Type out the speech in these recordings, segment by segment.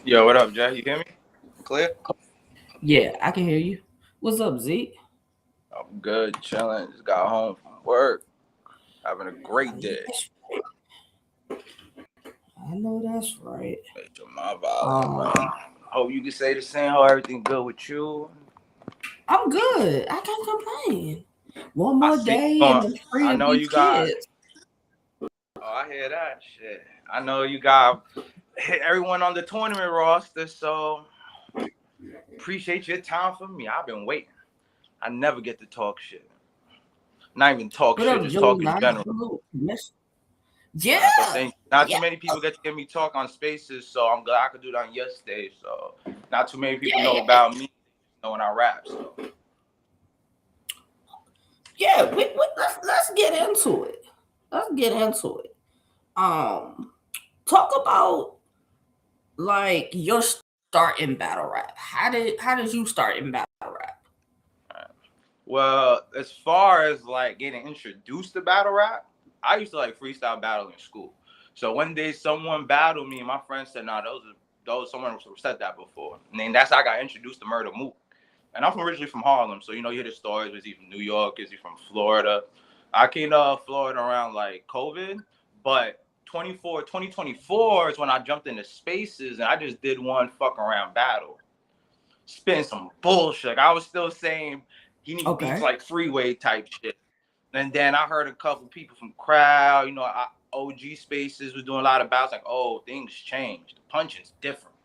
Yo, what up, Jay? You hear me? Clear? Yeah, I can hear you. What's up, Zeke? I'm good, chilling. Just got home from work. Having a I great know day. that's, I know that's right. Major my violent, Um, man. Hope you can say the same. How everything good with you? I'm good. I can't complain. One I more see you day going. and I'm free I of know these you got. kids. Oh, I hear that shit. I know you got hit everyone on the tournament roster, so appreciate your time for me. I've been waiting. I never get to talk shit. Not even talk What shit, up, just Joe? talk in Nice. general. Yeah, So thank. Not too yeah, many people get to hear me talk on Spaces, so I'm glad I could do that on your stage. So not too many people know yeah, about me, knowing I rap. So yeah. Let's get into it. Let's get into it. Um, Talk about like your start in battle rap. How did you start in battle rap? well, as far as like getting introduced to battle rap, I used to like freestyle battle in school. So one day someone battled me, and my friend said, "Nah, those someone said that before." And then that's how I got introduced to Murder Mook. And I'm originally from Harlem, so you hear the stories. Is he from New York? Is he from Florida? I came to Florida around like COVID, but 2024 is when I jumped into Spaces and I just did one fuck around battle. Spin some bullshit. Like, I was still saying he need beats Okay. like Freeway type shit. And then I heard a couple people from Crowd, OG Spaces was doing a lot of battles. Like, oh, things changed. The punching's different.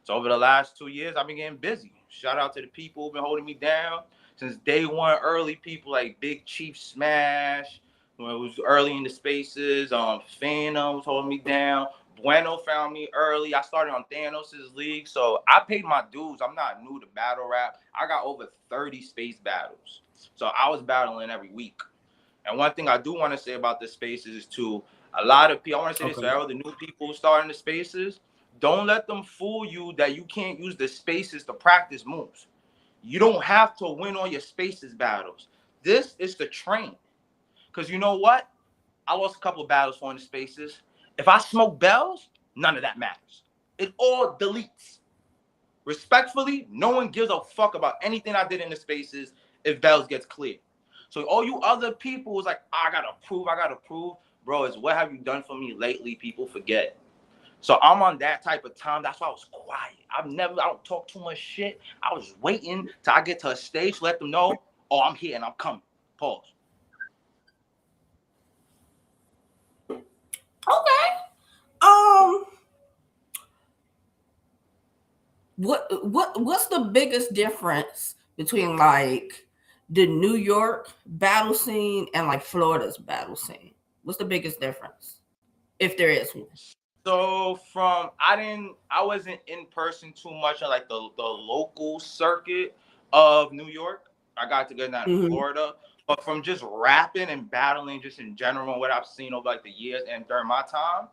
So over the last 2 years, I've been getting busy. Shout out to the people who've been holding me down since day one. Early people like Big Chief Smash, when it was early in the Spaces. Phantom was holding me down. Bueno found me early. I started on Thanos' league, so I paid my dues. I'm not new to battle rap. I got over 30 space battles, so I was battling every week. And one thing I do want to say about the Spaces is to a lot of people. I want to say this Okay. to all the new people starting the Spaces. Don't let them fool you that you can't use the Spaces to practice moves. You don't have to win all your Spaces battles. This is the train. Because you know what? I lost a couple of battles for in the Spaces. If I smoke bells, none of that matters. It all deletes. Respectfully, no one gives a fuck about anything I did in the Spaces if bells gets cleared. So all you other people was like, I gotta prove. Bro, it's what have you done for me lately? People forget. So I'm on that type of time. That's why I was quiet. I don't talk too much shit. I was waiting till I get to a stage, let them know, oh, I'm here and I'm coming. Pause. Okay. Um, what's the biggest difference between like the New York battle scene and like Florida's battle scene? What's the biggest difference, if there is one? So I wasn't in person too much on like the local circuit of New York. I got to go down to Mm-hmm. Florida. But from just rapping and battling just in general and what I've seen over like the years and during my time,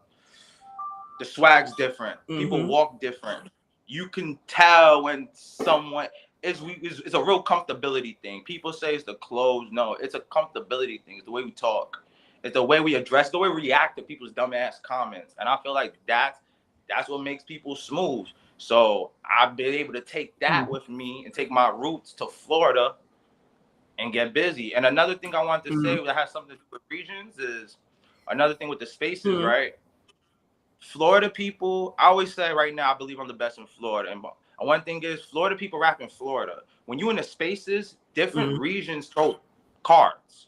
the swag's different. People Mm-hmm. walk different. You can tell when someone it's a real comfortability thing. People say it's the clothes. No, it's a comfortability thing. It's the way we talk. It's the way we address, the way we react to people's dumbass comments. And I feel like that's what makes people smooth. So I've been able to take that with me and take my roots to Florida and get busy. And another thing I wanted to Mm-hmm. say that has something to do with regions is another thing with the Spaces, Mm-hmm. right? Florida people, I always say right now, I believe I'm the best in Florida. And one thing is, Florida people rap in Florida. When you in the Spaces, different Mm-hmm. regions throw cards.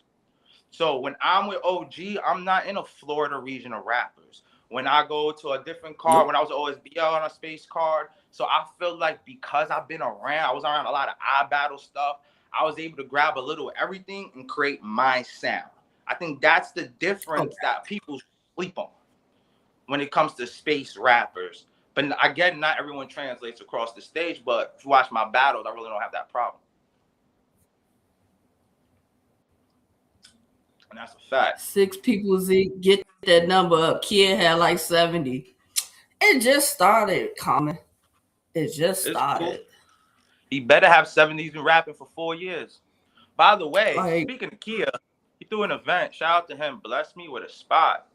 So when I'm with OG, I'm not in a Florida region of rappers. When I go to a different card, Nope. when I was always BL on a space card, so I feel like because I've been around, I was around a lot of battle stuff. I was able to grab a little of everything and create my sound. I think that's the Okay. difference that people sleep on when it comes to space rappers. But again, not everyone translates across the stage. But if you watch my battles, I really don't have that problem, and that's a fact. Six people, Z, get that number up. Kid had like 70. It just started coming. It just It's started. cool. He better have 70s been rapping for 4 years. By the way, Like, speaking of Kia, he threw an event. Shout out to him. Blessed me with a spot.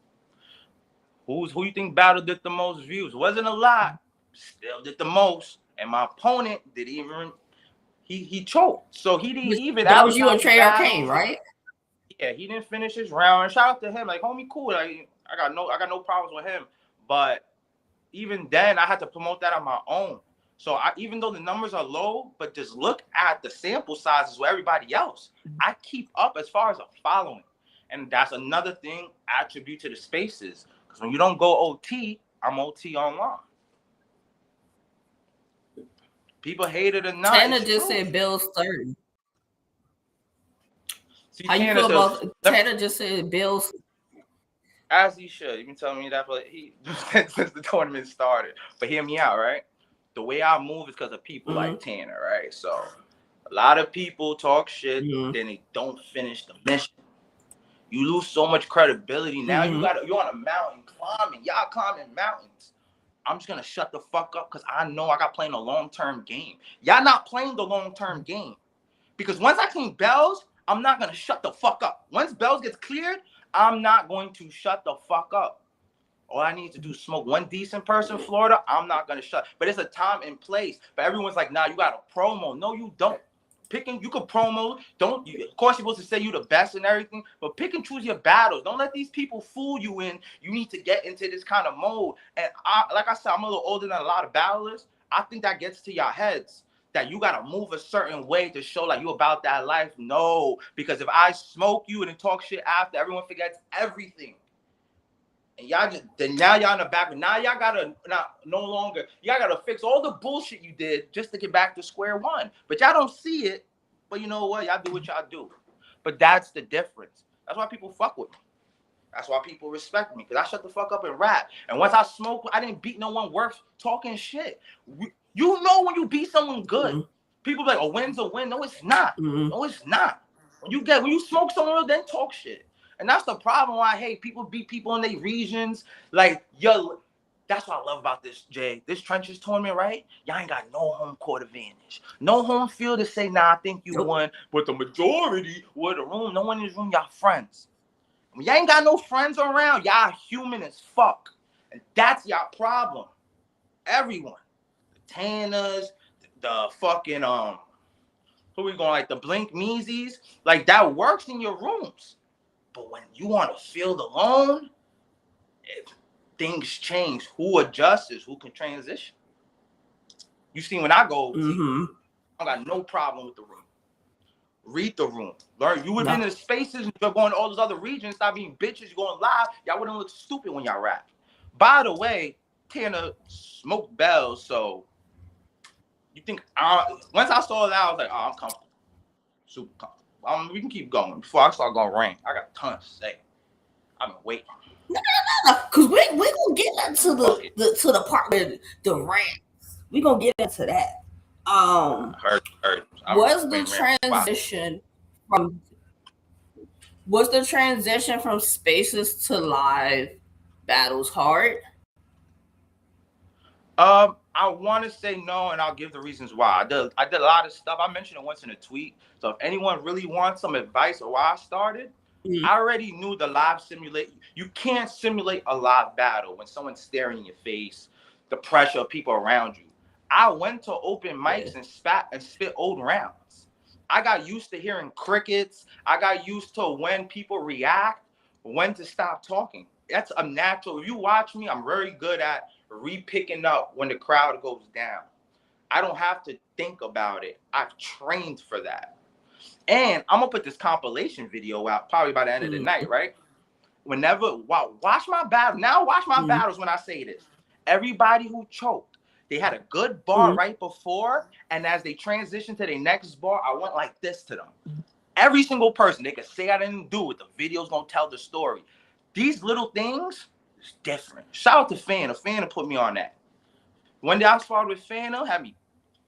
Who you think battle did the most views? Wasn't a lot, still did the most, and my opponent did even he choked. So he didn't even That was you and advertise the Trey Arcane, battle. right? Yeah, he didn't finish his round. And shout out to him, like homie, cool. Like I got no problems with him. But even then, I had to promote that on my own. So even though the numbers are low, but just look at the sample sizes with everybody else. I keep up as far as a following, and that's another thing attribute to the spaces. Because when you don't go OT, I'm OT online. People hate it or not. Tanner It's just true. said Bill's 30. See, How you feel about Tanner just said Bill's? As he should. You can tell me that, but he since the tournament started. But hear me out, right? The way I move is because of people like Tanner, right? So a lot of people talk shit, then they don't finish the mission. You lose so much credibility. Now you're on a mountain climbing. Y'all climbing mountains. I'm just gonna shut the fuck up because I know I got playing a long-term game. Y'all not playing the long-term game. Because once I clean bells, I'm not gonna shut the fuck up. Once bells gets cleared, I'm not going to shut the fuck up. All I need to do is smoke one decent person in Florida. I'm not gonna shut. But it's a time and place. But everyone's like, nah, you got a promo. No, you don't. You could promo. Of course, you're supposed to say you the best and everything, but pick and choose your battles. Don't let these people fool you in. You need to get into this kind of mode. And like I said, I'm a little older than a lot of battlers. I think that gets to your heads that you gotta move a certain way to show like you about that life. No, because if I smoke you and then talk shit after, everyone forgets everything. And now y'all in the back. Now y'all gotta y'all gotta fix all the bullshit you did just to get back to square one. But y'all don't see it. But you know what? Y'all do what y'all do. But that's the difference. That's why people fuck with me. That's why people respect me. Because I shut the fuck up and rap. And once I smoke, I didn't beat no one worth talking shit. You know when you beat someone good. People be like, a win's a win. No, it's not. No, it's not. When you smoke someone real, then talk shit. And that's the problem why I hate people beat people in their regions. Like, yo, that's what I love about this, Jay. This trenches tournament, right? Y'all ain't got no home court advantage. No home field to say, nah, I think you won. But the majority were the room. No one in this room, y'all friends. When y'all ain't got no friends around, y'all human as fuck. And that's y'all problem. Everyone. The Tanners, the fucking, who we going, like the Blink Meezies? Like, that works in your rooms. But when you want to field alone, things change. Who adjusts, who can transition. You see, when I go, I got no problem with the room. Read the room. Learn. You would be in the spaces, you're going to all those other regions, stop being bitches, you're going live. Y'all wouldn't look stupid when y'all rap. By the way, Tanner smoked bells, so you think, once I saw that, I was like, oh, I'm comfortable. Super comfortable. We can keep going before I start going rain. I got tons to say. I've been waiting. No. Because we gonna get into the part with the rants. We gonna get into that. Was the transition from spaces to live battles hard? I want to say no, and I'll give the reasons why. I did a lot of stuff. I mentioned it once in a tweet. So if anyone really wants some advice or why I started, I already knew the live simulate. You can't simulate a live battle when someone's staring in your face, the pressure of people around you. I went to open mics and spit old rounds. I got used to hearing crickets. I got used to when people react, when to stop talking. That's a natural. If you watch me, I'm very good at re-picking up when the crowd goes down. I don't have to think about it. I've trained for that. And I'm gonna put this compilation video out probably by the end of the night, right? Watch my battles. Now watch my battles when I say this. Everybody who choked, they had a good bar right before, and as they transitioned to their next bar, I went like this to them. Every single person, they could say I didn't do it. The video's gonna tell the story. These little things, it's different. Shout out to Fana. Fana put me on that. One day I sparred with Fana, had me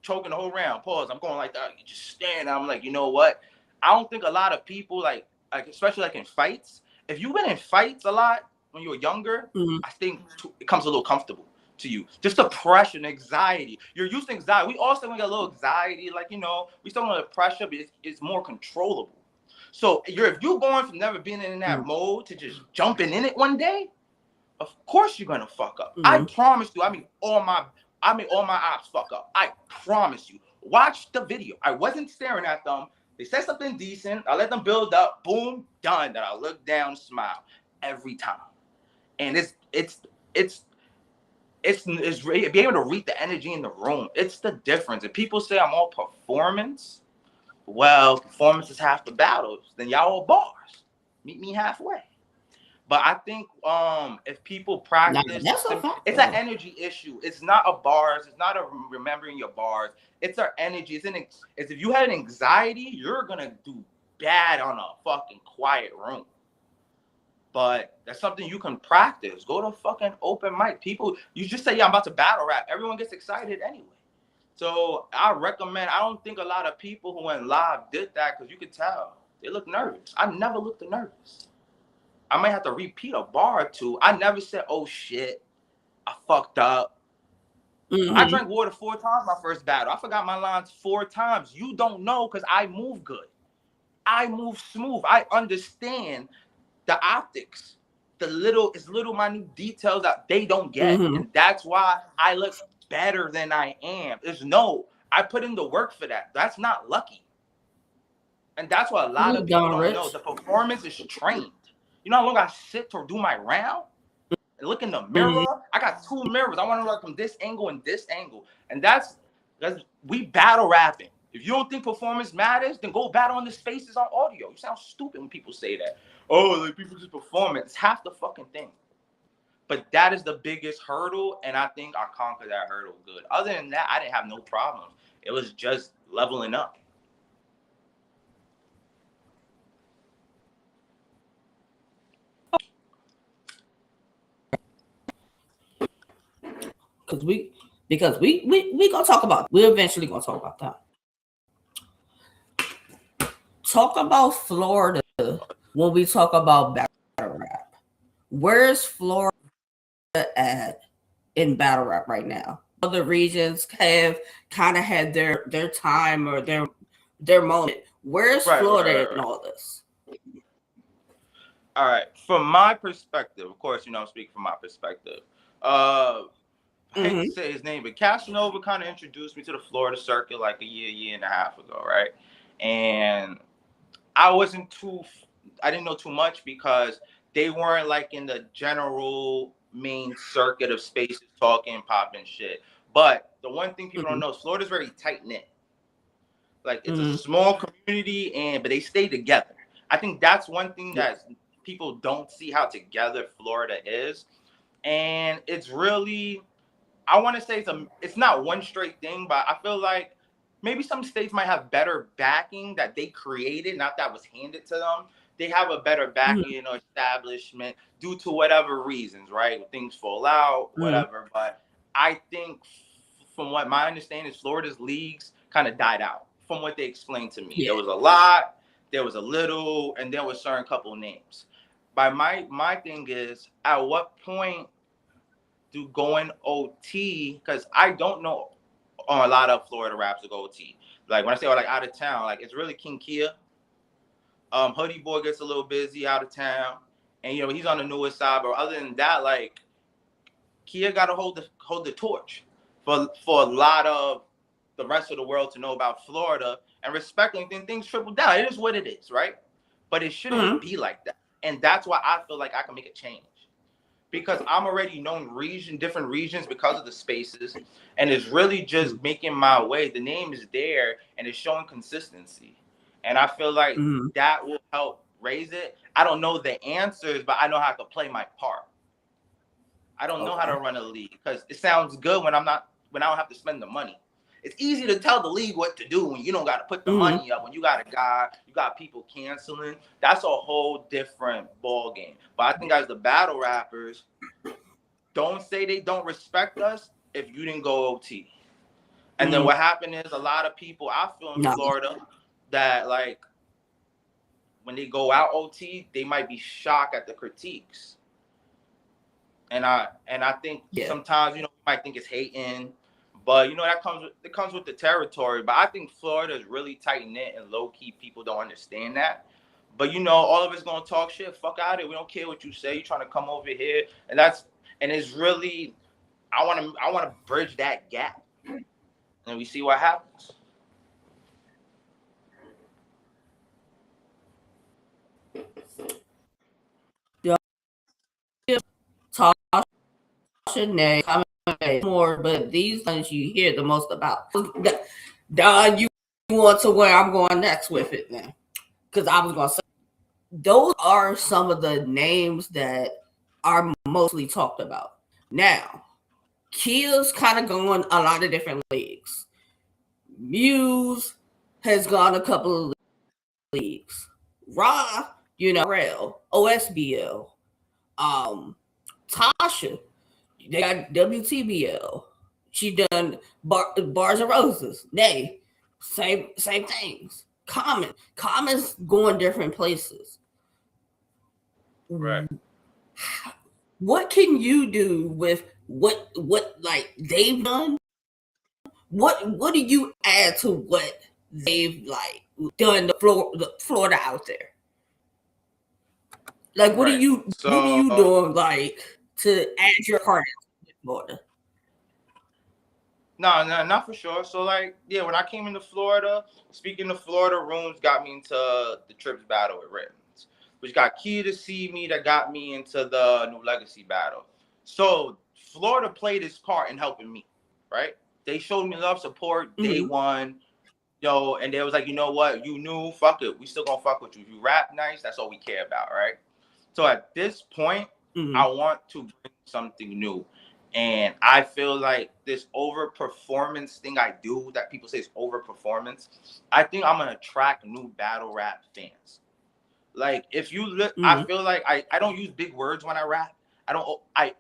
choking the whole round. Pause. I'm going like that. You just stand. I'm like, you know what? I don't think a lot of people like especially like in fights. If you've been in fights a lot when you were younger, I think it comes a little comfortable to you. Just the pressure and anxiety. You're used to anxiety. We also get a little anxiety, like, you know, we still want the pressure, but it's more controllable. So if you're going from never being in that mode to just jumping in it one day, of course you're gonna fuck up. I promise you. I mean, I made all my ops fuck up. I promise you. Watch the video. I wasn't staring at them. They said something decent. I let them build up. Boom, done. Then I look down, smile every time. And it's be able to read the energy in the room. It's the difference. If people say I'm all performance, well, performance is half the battles. Then y'all all bars. Meet me halfway. But I think if people practice, it's an energy issue. It's not a bars. It's not a remembering your bars. It's our energy. It's if you had an anxiety, you're gonna do bad on a fucking quiet room. But that's something you can practice. Go to fucking open mic. People, you just say, yeah, I'm about to battle rap. Everyone gets excited anyway. So I recommend, I don't think a lot of people who went live did that because you could tell. They look nervous. I never looked nervous. I might have to repeat a bar or two. I never said, oh shit, I fucked up. Mm-hmm. I drank water 4 times my first battle. I forgot my lines 4 times. You don't know because I move good. I move smooth. I understand the optics, the little minute details that they don't get. Mm-hmm. And that's why I look better than I am. I put in the work for that. That's not lucky. And that's what a lot of people don't know. The performance is trained. You know how long I sit to do my round? And look in the mirror. Mm-hmm. I got 2 mirrors. I want to look from this angle and this angle. And that's we battle rapping. If you don't think performance matters, then go battle on the spaces on audio. You sound stupid when people say that. Oh, like people just perform it. It's half the fucking thing. But that is the biggest hurdle, and I think I conquered that hurdle good. Other than that, I didn't have no problems. It was just leveling up. Because we gonna talk about. We're eventually gonna talk about that. Talk about Florida when we talk about battle rap. Where's Florida at in battle rap right now? Other regions have kind of had their time or their moment. Where's Florida in all this? All right, from my perspective, of course, I'm speaking from my perspective. I hate to say his name, but Casanova kind of introduced me to the Florida circuit like a year and a half ago, right? And I didn't know too much because they weren't like in the general main circuit of spaces talking, popping shit. But the one thing people don't know, Florida's very tight knit. Like it's a small community, but they stay together. I think that's one thing that people don't see how together Florida is. And it's really, I want to say it's not one straight thing, but I feel like maybe some states might have better backing that they created, not that was handed to them. They have a better backing or establishment due to whatever reasons, right? Things fall out, whatever. But I think from what my understanding is, Florida's leagues kind of died out from what they explained to me. Yeah. There was a lot, there was a little, and there was certain couple names. But my thing is, at what point do going OT, because I don't know a lot of Florida raps to go OT. Like when I say like out of town, like it's really King Kia. Hoodie Boy gets a little busy out of town, and he's on the newest side. But other than that, like Kia got to hold the torch for a lot of the rest of the world to know about Florida and respecting things trickle down. It is what it is, right? But it shouldn't be like that, and that's why I feel like I can make a change. Because I'm already known different regions because of the spaces, and it's really just making my way. The name is there, and it's showing consistency, and I feel like that will help raise it. I don't know the answers, but I know how to play my part. I don't know how to run a league because it sounds good when I don't have to spend the money. It's easy to tell the league what to do when you don't got to put the money up. When you got a guy, you got people canceling. That's a whole different ball game. But I think as the battle rappers, don't say they don't respect us if you didn't go OT. And then what happened is a lot of people I feel in Florida that like when they go out OT, they might be shocked at the critiques. And I think sometimes you might think it's hating. But that comes with the territory. But I think Florida is really tight knit and low key. People don't understand that. But all of us gonna talk shit. Fuck out of it. We don't care what you say. You're trying to come over here, and it's really. I want to bridge that gap, and we see what happens. Tasha, more, but these ones you hear the most about. Don, you want to where I'm going next with it then? Because I was going to say, those are some of the names that are mostly talked about. Now, Kia's kind of going a lot of different leagues. Muse has gone a couple of leagues. Ra, RL, OSBL, Tasha, they got WTBL. She done Bars and Roses. Nay, same things. Common's going different places. Right. What can you do with what like they've done? What do you add to what they've like done the Florida out there? Like what Right. are you doing like to add your part into Florida? No, not for sure. So like, yeah, when I came into Florida, speaking of Florida rooms got me into the Trips battle with Rittens, which got Key to see me that got me into the New Legacy battle. So Florida played its part in helping me, right? They showed me love, support, day one, and they was like, you know what, you knew, fuck it, we still gonna fuck with you. If you rap nice, that's all we care about, right? So at this point, I want to bring something new. And I feel like this overperformance thing I do that people say is overperformance, I think I'm gonna attract new battle rap fans. Like if you look, I feel like I don't use big words when I rap. I don't. I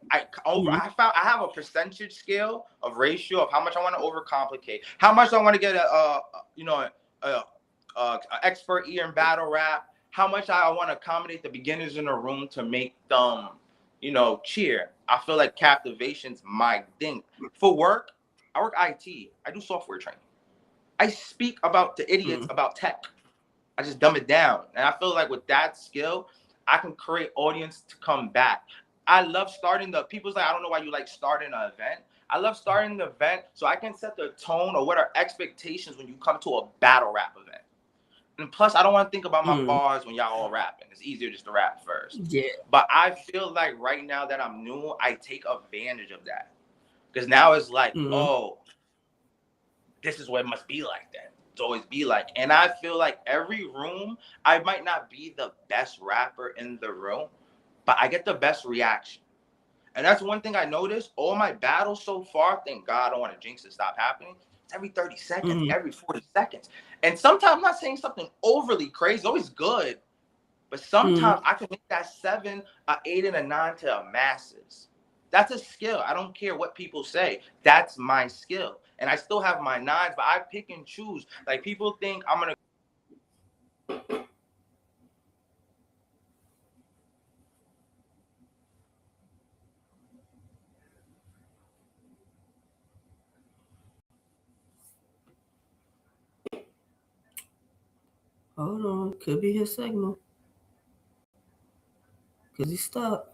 found I have a percentage scale of ratio of how much I want to overcomplicate, how much I want to get a expert ear in battle rap, how much I want to accommodate the beginners in the room to make them, cheer. I feel like captivation's my thing. For work, I work IT. I do software training. I speak about the idiots about tech. I just dumb it down. And I feel like with that skill, I can create audience to come back. I love starting people's like, I don't know why you like starting an event. I love starting the event so I can set the tone or what are expectations when you come to a battle rap event. And plus, I don't want to think about my bars when y'all all rapping. It's easier just to rap first. Yeah. But I feel like right now that I'm new, I take advantage of that. Because now it's like, oh, this is what it must be like then. It's always be like. And I feel like every room, I might not be the best rapper in the room, but I get the best reaction. And that's one thing I noticed. All my battles so far, thank God, I don't want to jinx it, stop happening. It's every 30 seconds, every 40 seconds. And sometimes I'm not saying something overly crazy, always good. But sometimes I can make that 7, a 8, and a 9 to a masses. That's a skill. I don't care what people say. That's my skill. And I still have my 9s, but I pick and choose. Like people think I'm going to. Hold on, could be his signal. Cause he's stuck.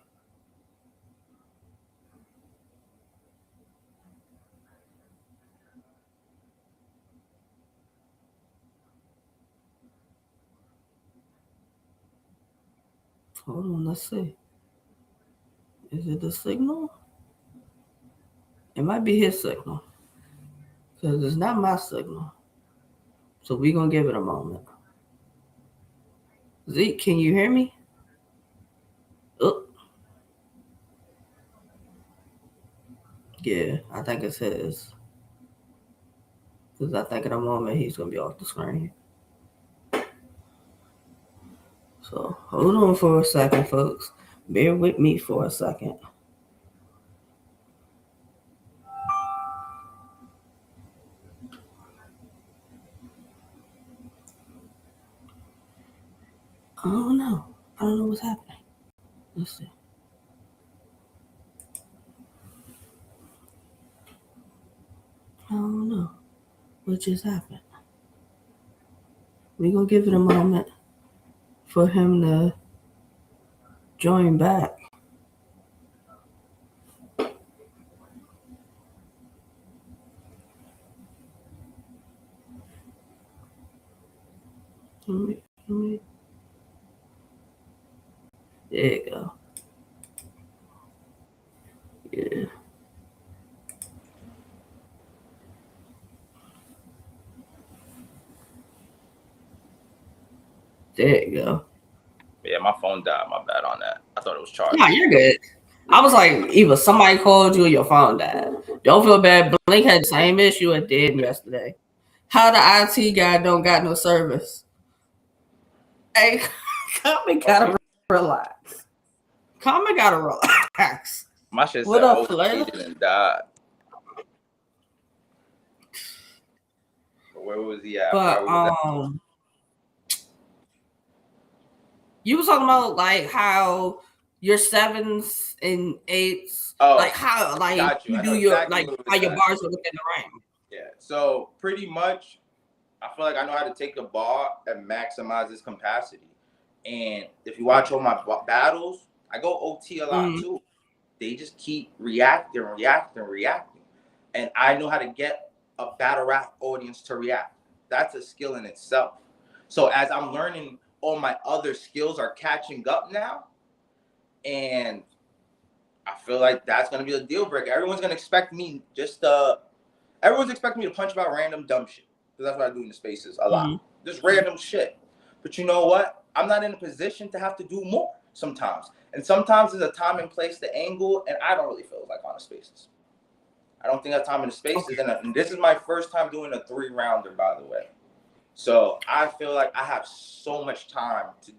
Hold on, let's see. Is it the signal? It might be his signal. Because it's not my signal. So we're going to give it a moment. Zeke, can you hear me? Oh. Yeah, I think it's his. Because I think in a moment he's going to be off the screen. So hold on for a second, folks. Bear with me for a second. I don't know. I don't know what's happening. Let's see. I don't know what just happened. We're going to give it a moment for him to join back. There you go. Yeah. There you go. Yeah, my phone died. My bad on that. I thought it was Nah, charging. you're good. I was like, either somebody called you or your phone died. Don't feel bad. Blink had the same issue it did yesterday. How the IT guy don't got no service? Hey, Common gotta relax. Common gotta relax. My shit What said up, overheated Flair? and died. But where was he at? Where But was that? you was talking about like how your sevens and eights, like Oh, how like got you. you I know do your exactly like where it how was your at. bars are within the range. Yeah. So pretty much, I feel like I know how to take the ball and maximize its capacity. And if you watch all my battles, I go OT a lot too. They just keep reacting, reacting, reacting. And I know how to get a battle rap audience to react. That's a skill in itself. So as I'm learning, all my other skills are catching up now. And I feel like that's going to be a deal breaker. Everyone's going to expect me everyone's expecting me to punch about random dumb shit. Because that's what I do in the spaces a lot. Just random shit. But you know what? I'm not in a position to have to do more sometimes. And sometimes there's a time and place, the angle, and I don't really feel like on the spaces. I don't think I have time in the spaces. Okay. And this is my first time doing a 3-rounder, by the way. So I feel like I have so much time to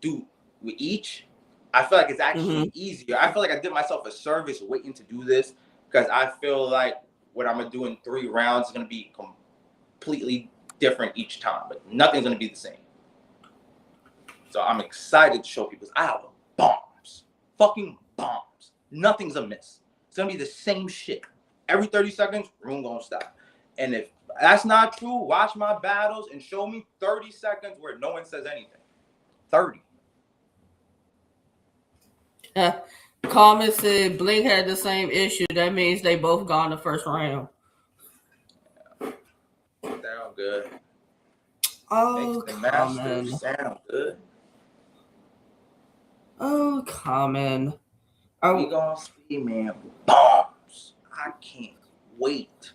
do with each. I feel like it's actually easier. I feel like I did myself a service waiting to do this because I feel like what I'm going to do in 3 rounds is going to be completely different each time, but nothing's going to be the same. So I'm excited to show people I have bombs. Fucking bombs. Nothing's amiss. It's going to be the same shit. Every 30 seconds, room going to stop. And if that's not true, watch my battles and show me 30 seconds where no one says anything. 30. Common said Blink had the same issue. That means they both gone the first round. Sound good. Oh, Makes the Common. master sound good. Oh, Common. We gonna see, man. Bombs. I can't wait.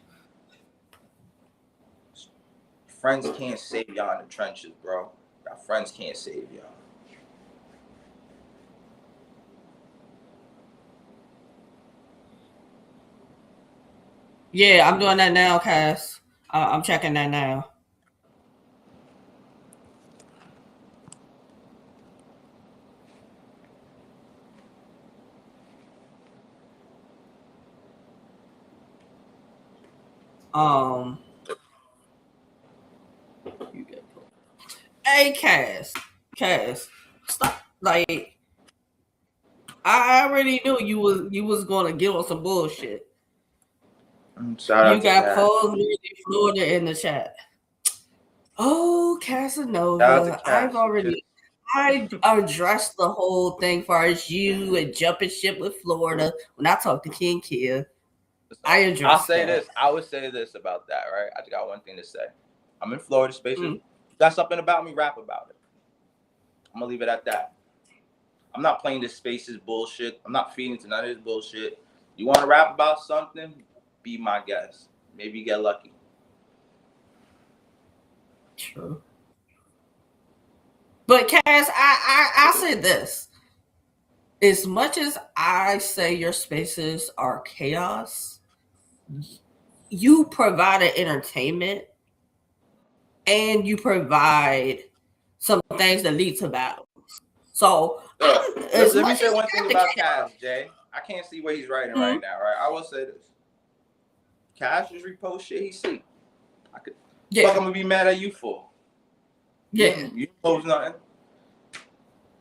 Friends can't save y'all in the trenches, bro. Y'all friends can't save y'all. Yeah, I'm doing that now, Cass. I'm checking that now. Hey, Cass, stop. Like, I already knew you was gonna give us some bullshit. Shout You out to got Cass. Pose Florida in the chat. Oh, Shout out to Casanova. Cass. I addressed the whole thing far as you and jumping ship with Florida. When I talked to King Kia, I addressed I'll say that. this. I would say this about that, right? I just got one thing to say. I'm in Florida spaces. Got something about me, rap about it. I'm gonna leave it at that. I'm not playing this spaces bullshit. I'm not feeding to none of this bullshit. You want to rap about something? Be my guest. Maybe you get lucky. True. But Cass, I said this. As much as I say your spaces are chaos, you provided entertainment and you provide some things that lead to battles. So, as let me much say as one thing about Cash, Jay. I can't see what he's writing right now, right? I will say this. Cash just repost shit he see. Fuck, I'm gonna be mad at you for. You post nothing.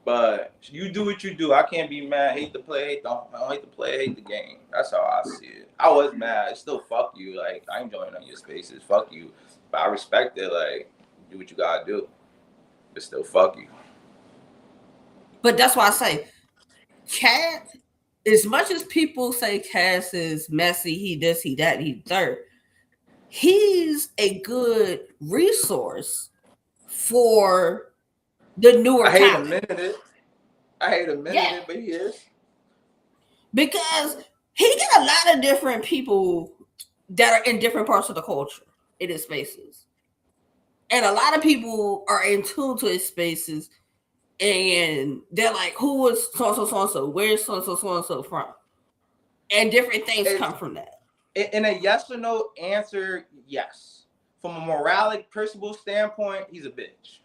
But you do what you do. I can't be mad. Hate the play. I don't hate the play. Hate the game. That's how I see it. I was mad. Still, fuck you. Like, I ain't joining on your spaces. Fuck you. But I respect it. Like, do what you gotta do. But still, fuck you. But that's why I say, Cat. As much as people say Cass is messy, he this, he that, he third. He's a good resource for the newer I hate talent. admitting it. I hate admitting Yeah, it, but he is. because he got a lot of different people that are in different parts of the culture in his spaces, and a lot of people are in tune to his spaces, and they're like, "Who is so and so so and so? Where's so and so so and so from?" And different things It's come from that. in a yes or no answer, yes. From a moralic principle standpoint, he's a bitch.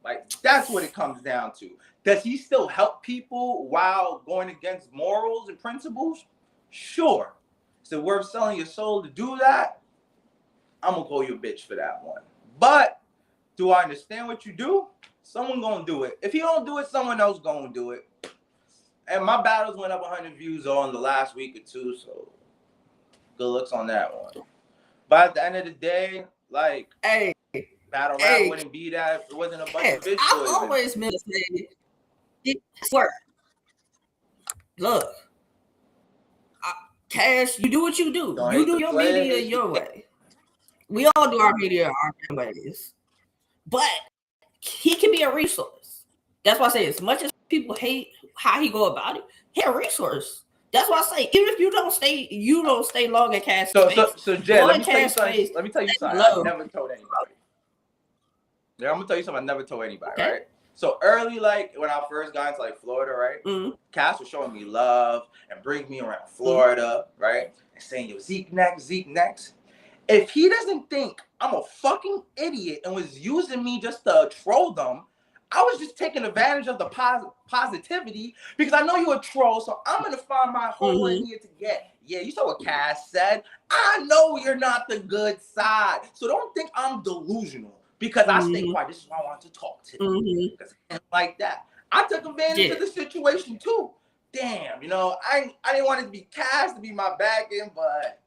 Like that's what it comes down to. Does he still help people while going against morals and principles? Sure. Is it worth selling your soul to do that? I'm gonna call you a bitch for that one. But do I understand what you do? Someone gonna do it. If he don't do it, someone else gonna do it. And my battles went up 100 views on the last week or two, so good looks on that one. But at the end of the day, like Hey, battle rap hey, wouldn't be that if it wasn't a bunch of Cass, bitch I've boys in it. always meant to say, swear, look, Cash, you do what you do. Don't You hate do the your player, media hate the your game. way. We all do our media our ways. But he can be a resource. That's why I say, as much as people hate how he go about it, he's a resource. That's why I say, even if you don't stay long in Cash space. So Jay, Go let in me tell you Cash something. space. Let me tell you something. I Love. never told anybody. Yeah, I'm gonna tell you something I never told anybody, Okay. right? So early, like when I first got into like Florida, right? Mm-hmm. Cass was showing me love and bring me around Florida, right? And saying, yo, Zeek next, Zeek next. If he doesn't think I'm a fucking idiot and was using me just to troll them, I was just taking advantage of the positivity because I know you're a troll, so I'm gonna find my hole in here to get. Yeah, you saw what Cass said. I know you're not the good side, so don't think I'm delusional because I stay quiet. This is why I want to talk to you because like that. I took advantage of the situation too. Damn, I didn't want it to be Cass to be my back end, but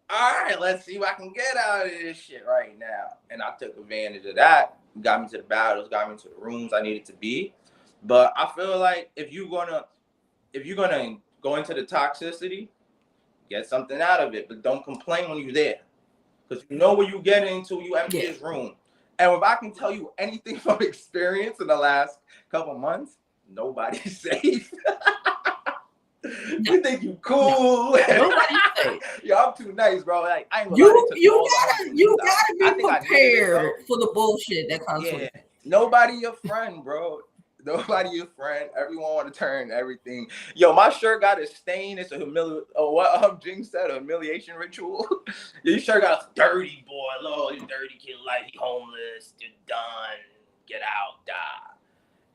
all right, let's see what I can get out of this shit right now. And I took advantage of that. Got me to the battles, got me to the rooms I needed to be. But I feel like if you're gonna go into the toxicity, get something out of it. But don't complain when you're there. Because you know what you get into, you empty his room. And if I can tell you anything from experience in the last couple months, nobody's safe. You think you cool? Nobody's safe. Yo, I'm too nice, bro. Like I ain't gonna lie, you gotta be prepared for the bullshit that comes with it. Nobody your friend, bro. Nobody your friend. Everyone want to turn everything. Yo, my shirt got a stain. It's a Jing said, a humiliation ritual. Your shirt got a dirty boy. Lord, you dirty kid, like he homeless. You're done. Get out, die.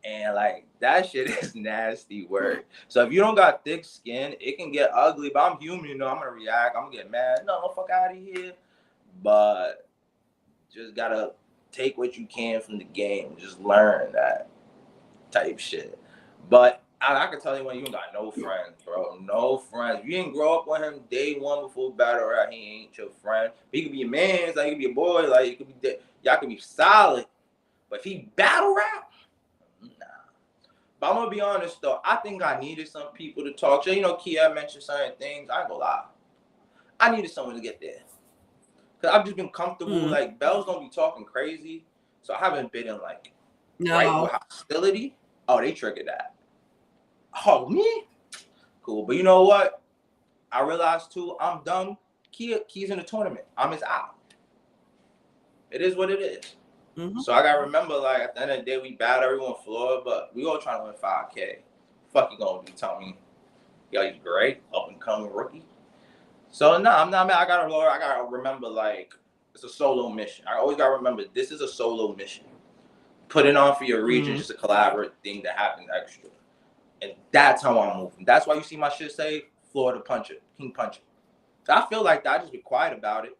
And like that shit is nasty work. So if you don't got thick skin, it can get ugly. But I'm human, I'm gonna react. I'm gonna get mad. No, fuck out of here. But just gotta take what you can from the game. Just learn that type shit. But I can tell you when you ain't got no friends, bro. No friends. If you didn't grow up with him day one before battle rap, he ain't your friend. But he could be a man, like he could be a boy, like he could be y'all could be solid. But if he battle rap, nah. But I'm gonna be honest though, I think I needed some people to talk to. Kia mentioned certain things. I ain't gonna lie. I needed someone to get there. Cause I've just been comfortable. Like Bells don't be talking crazy. So I haven't been in like right with hostility. Oh, they triggered that. Oh, me? Cool. But you know what? I realized too, I'm dumb. Key's in the tournament. I'm his eye. It is what it is. So I gotta remember, like at the end of the day, we battle everyone floor, but we all trying to win 5K. Fuck you gonna do? Tell me, yo, he's great, up and coming rookie. So no, I'm not mad. I gotta remember, like it's a solo mission. I always gotta remember this is a solo mission. Put it on for your region, just a collaborative thing that happens extra, and that's how I'm moving. That's why you see my shit say Florida Puncher, King Puncher. So I feel like that. I just be quiet about it.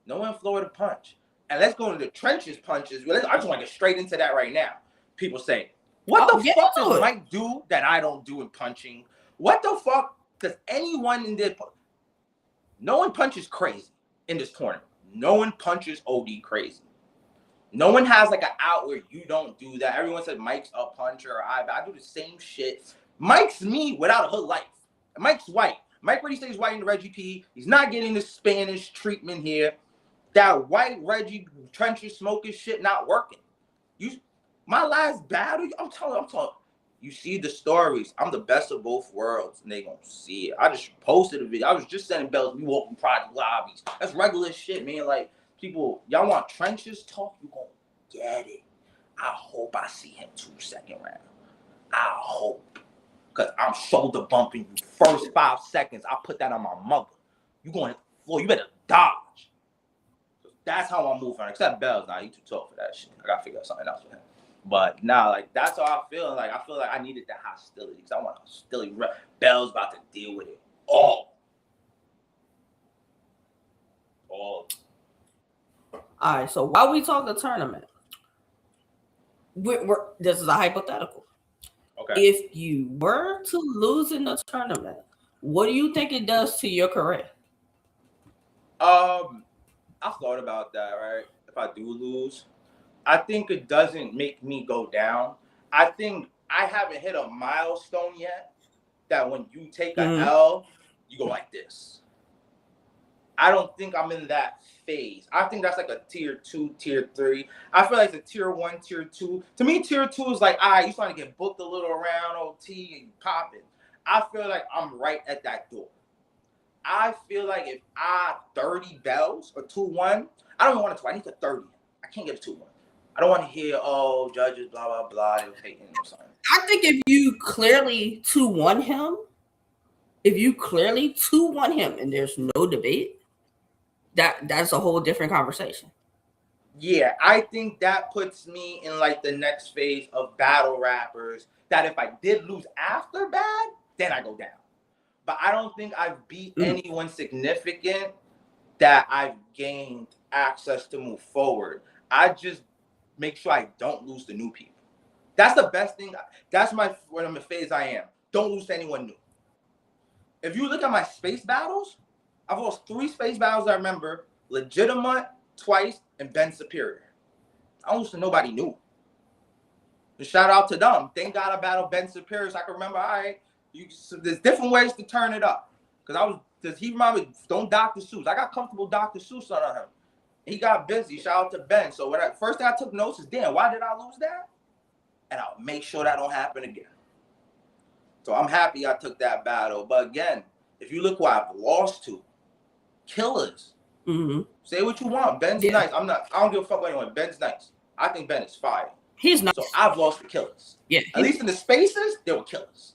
No one Florida Punch. And let's go into the trenches punches. I just want to get straight into that right now. People say, what the fuck does Mike do that I don't do in punching? What the fuck does anyone in this... No one punches crazy in this tournament. No one punches OD crazy. No one has like an out where you don't do that. Everyone said Mike's a puncher or I do the same shit. Mike's me without a hood life. Mike's white. Mike already stays white in the Reggie P. He's not getting the Spanish treatment here. That white Reggie trenches smoking shit not working. My last battle, I'm talking. You see the stories. I'm the best of both worlds, and they gonna see it. I just posted a video. I was just sending bells. We walking private lobbies. That's regular shit, man. Like people, y'all want trenches talk? You gonna get it. I hope I see him 2-second round. I hope, cause I'm shoulder bumping you first 5 seconds. I put that on my mother. You going to the floor? You better dodge. That's how I'm moving. Except Bells, nah, he too tough for that shit. I gotta figure out something else with him. But nah, like that's how I feel. Like I feel like I needed that hostility because I want hostility. Bell's about to deal with it all. All right. So while we talk the tournament, this is a hypothetical. Okay. If you were to lose in the tournament, what do you think it does to your career? I thought about that. Right, if I do lose. I think it doesn't make me go down. I think I haven't hit a milestone yet that when you take an L, you go like this. I don't think I'm in that phase. I think that's like a tier 2, tier 3. I feel like it's a tier 1, tier 2. To me, tier 2 is like, you trying to get booked a little around OT and popping. I feel like I'm right at that door. I feel like if I 30 bells or 2-1, I don't even want to 2. I need to 30. I can't get a 2-1. I don't want to hear, judges, blah, blah, blah. They're hating or something. I think if you clearly 2-1 him, and there's no debate, that's a whole different conversation. Yeah, I think that puts me in like the next phase of battle rappers that if I did lose after bad, then I go down. But I don't think I've beat anyone significant that I've gained access to move forward. I just make sure I don't lose to new people. That's the best thing. That's when I'm in phase I am. Don't lose to anyone new. If you look at my space battles, I've lost 3 space battles I remember. Legitimate, twice, and Ben Superior. I don't lose to nobody new. And shout out to them. Thank God I battled Ben Superior so I can remember, all right, there's different ways to turn it up. Because he reminded me, don't Dr. Seuss. I got comfortable Dr. Seuss on him. He got busy. Shout out to Ben. So first thing I took notes is, damn, why did I lose that? And I'll make sure that don't happen again. So I'm happy I took that battle. But again, if you look who I've lost to, killers. Say what you want. Ben's nice. I don't give a fuck about anyone. Ben's nice. I think Ben is fire. He's nice. So I've lost to killers. Yeah. At least in the spaces, they were killers.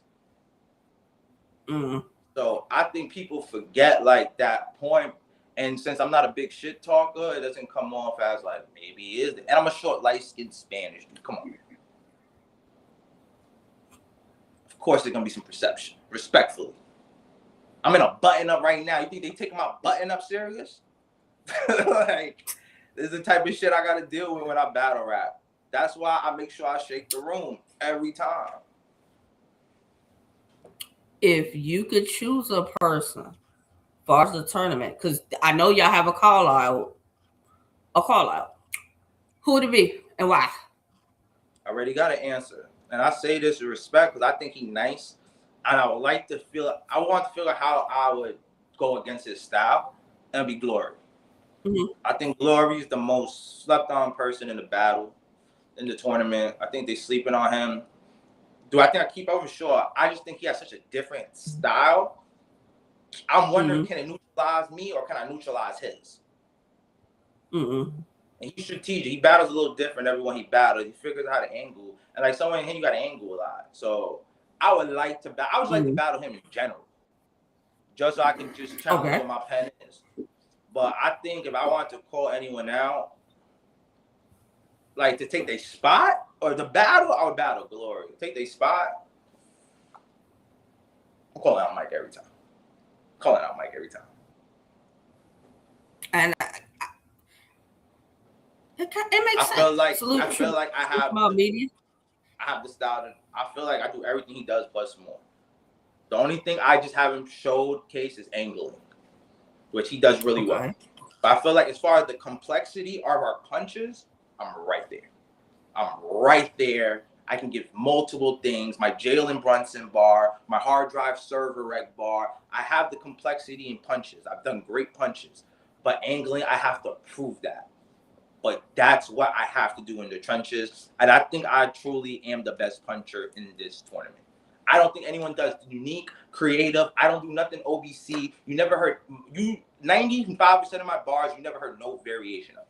So I think people forget like that point. And since I'm not a big shit talker, it doesn't come off as like maybe he is. And I'm a short, light-skinned Spanish dude. Come on. Of course, there's gonna be some perception, respectfully. I'm in a button up right now. You think they take my button up serious? Like, this is the type of shit I gotta deal with when I battle rap. That's why I make sure I shake the room every time. If you could choose a person for the tournament, because I know y'all have a call out, who would it be and why? I already got an answer. And I say this with respect because I think he's nice. And I want to feel like how I would go against his style. And it'd be Glory. I think Glory is the most slept on person in the battle, in the tournament. I think they're sleeping on him. Do I think I keep over? Sure. I just think he has such a different style. I'm wondering, can it neutralize me or can I neutralize his? And he's strategic. He battles a little different everyone he battles. He figures out how to angle. And like someone in here, you got to angle a lot. So I would like to battle him in general. Just so I can just challenge what my pen is. But I think if I want to call anyone out, like to take their spot or the battle, I would battle Glory. Take their spot. I'm calling out Mike every time. And it makes sense. I feel like I have the style. I feel like I do everything he does plus more. The only thing I just haven't showcased is angling, which he does really well. But I feel like as far as the complexity of our punches, I'm right there. I can give multiple things. My Jalen Brunson bar, my hard drive server rec bar. I have the complexity in punches. I've done great punches. But angling, I have to prove that. But that's what I have to do in the trenches. And I think I truly am the best puncher in this tournament. I don't think anyone does unique, creative. I don't do nothing OBC. You never heard 95% of my bars, you never heard no variation of.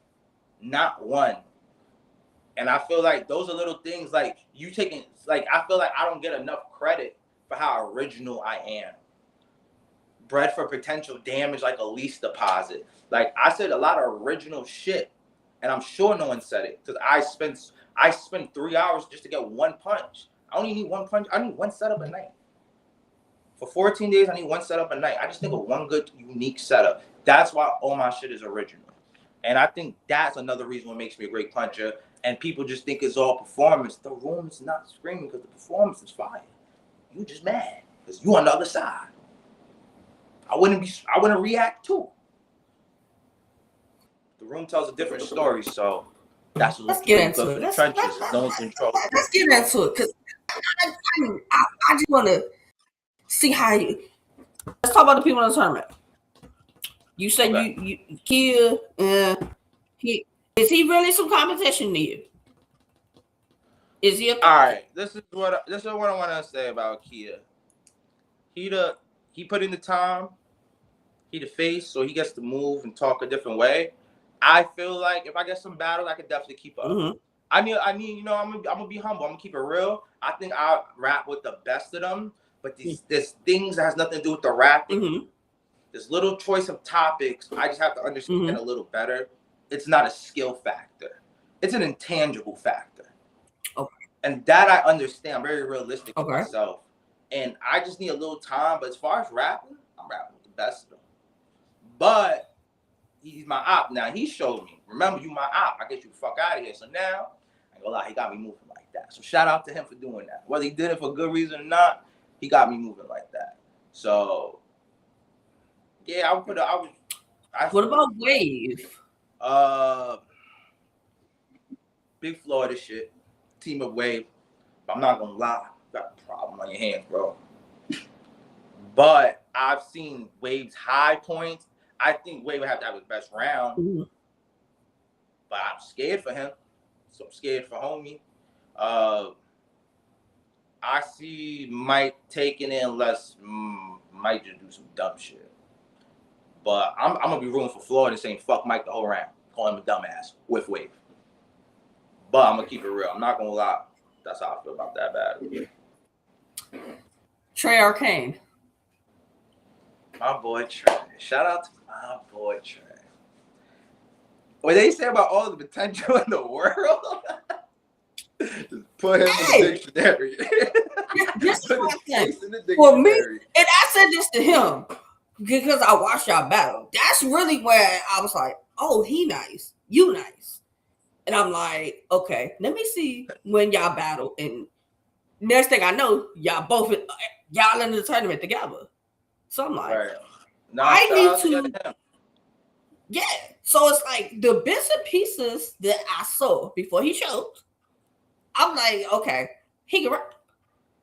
Not one. And I feel like those are little things like you taking, like, I feel like I don't get enough credit for how original I am. Bred for potential damage like a lease deposit. Like, I said a lot of original shit, and I'm sure no one said it because I spent 3 hours just to get one punch. I only need one punch. I need one setup a night. For 14 days, I need one setup a night. I just think of one good, unique setup. That's why all my shit is original. And I think that's another reason what makes me a great puncher. And people just think it's all performance. The room is not screaming because the performance is fire. You just mad because you on the other side. I wouldn't react too. The room tells a different story, so that's what let's get into it. Let's get into it because I just want to see how you. Let's talk about the people in the tournament. You said you Kia, is he really some competition to you? Is he? All right, this is what I want to say about Kia. He put in the time. He the face, so he gets to move and talk a different way. I feel like if I get some battles, I could definitely keep up. Mm-hmm. I need, you know, I'm gonna be humble. I'm gonna keep it real. I think I rap with the best of them, but there's things that has nothing to do with the rapping. Mm-hmm. There's little choice of topics. I just have to understand a little better. It's not a skill factor. It's an intangible factor. Okay. And that I understand. I'm very realistic with myself. And I just need a little time. But as far as rapping, I'm rapping with the best of them. But he's my op now. He showed me. Remember, you my op. I get you the fuck out of here. So now, I ain't gonna lie, he got me moving like that. So shout out to him for doing that. Whether he did it for a good reason or not, he got me moving like that. So yeah, I would put. What about Wave? Big Florida shit. Team of Wave. But I'm not gonna lie, you got a problem on your hands, bro. But I've seen Wave's high points. I think Wave would have to have his best round. Mm-hmm. But I'm scared for him. So I'm scared for homie. I see Mike taking it unless Mike just do some dumb shit. But I'm gonna be rooting for Florida and saying fuck Mike the whole round, calling him a dumbass with Wave. But I'm gonna keep it real. I'm not gonna lie. That's how I feel about that battle. Trey Arcane. My boy Trey. Shout out to my boy Trey. What they say about all the potential in the world? Just put him in the dictionary. This is what I said. For me, and I said this to him because I watched y'all battle. That's really where I was like, oh, he nice. You nice. And I'm like, okay, let me see when y'all battle. And next thing I know, y'all in the tournament together. So I'm like, I need to. Yeah. So it's like the bits and pieces that I saw before he showed. I'm like, okay, he can rap.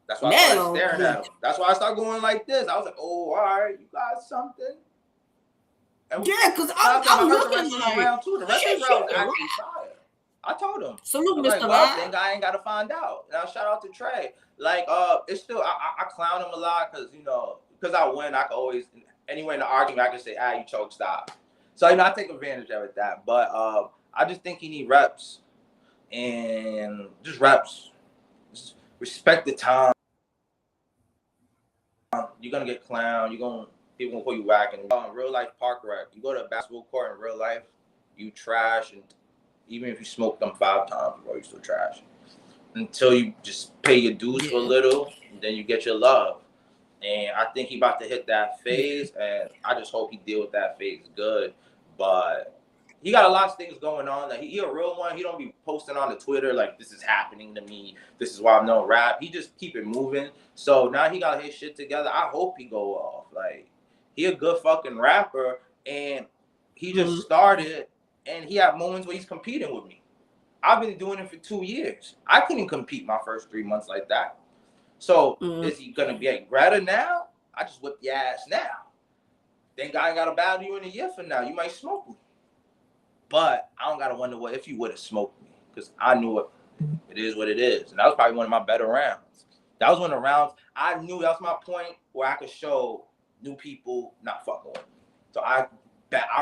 That's why I started staring at him. That's why I started going like this. I was like, oh, all right, you got something. And yeah, because I'm looking like round two. The rest of the round was actually fire. I told him. Salute, Mr. Like, well, then I ain't got to find out. Now, shout out to Trey. Like, it's still, I clown him a lot because, you know, because I win, I can always, anywhere in the argument, I can say, you choke, stop. So, you know, I take advantage of it that. But I just think he need reps. And just reps. Just respect the time. You're going to get clowned. People going to call you whack. And real life park wreck. You go to a basketball court in real life, you trash. And even if you smoke them 5 times, bro, you still trash. Until you just pay your dues for a little, then you get your love. And I think he about to hit that phase, and I just hope he deal with that phase good. But he got a lot of things going on. Like he a real one. He don't be posting on the Twitter like this is happening to me. This is why I'm no rap. He just keep it moving. So now he got his shit together. I hope he go off. Like he a good fucking rapper, and he just started, and he had moments where he's competing with me. I've been doing it for 2 years. I couldn't compete my first 3 months like that. So is he gonna be a Greta now? I just whip your ass now. Then I ain't gotta battle you in a year from now. You might smoke me. But I don't gotta wonder what if you would have smoked me, because I knew it is what it is, and that was probably one of my better rounds. That was one of the rounds I knew that was my point where I could show new people not fucking with me. So I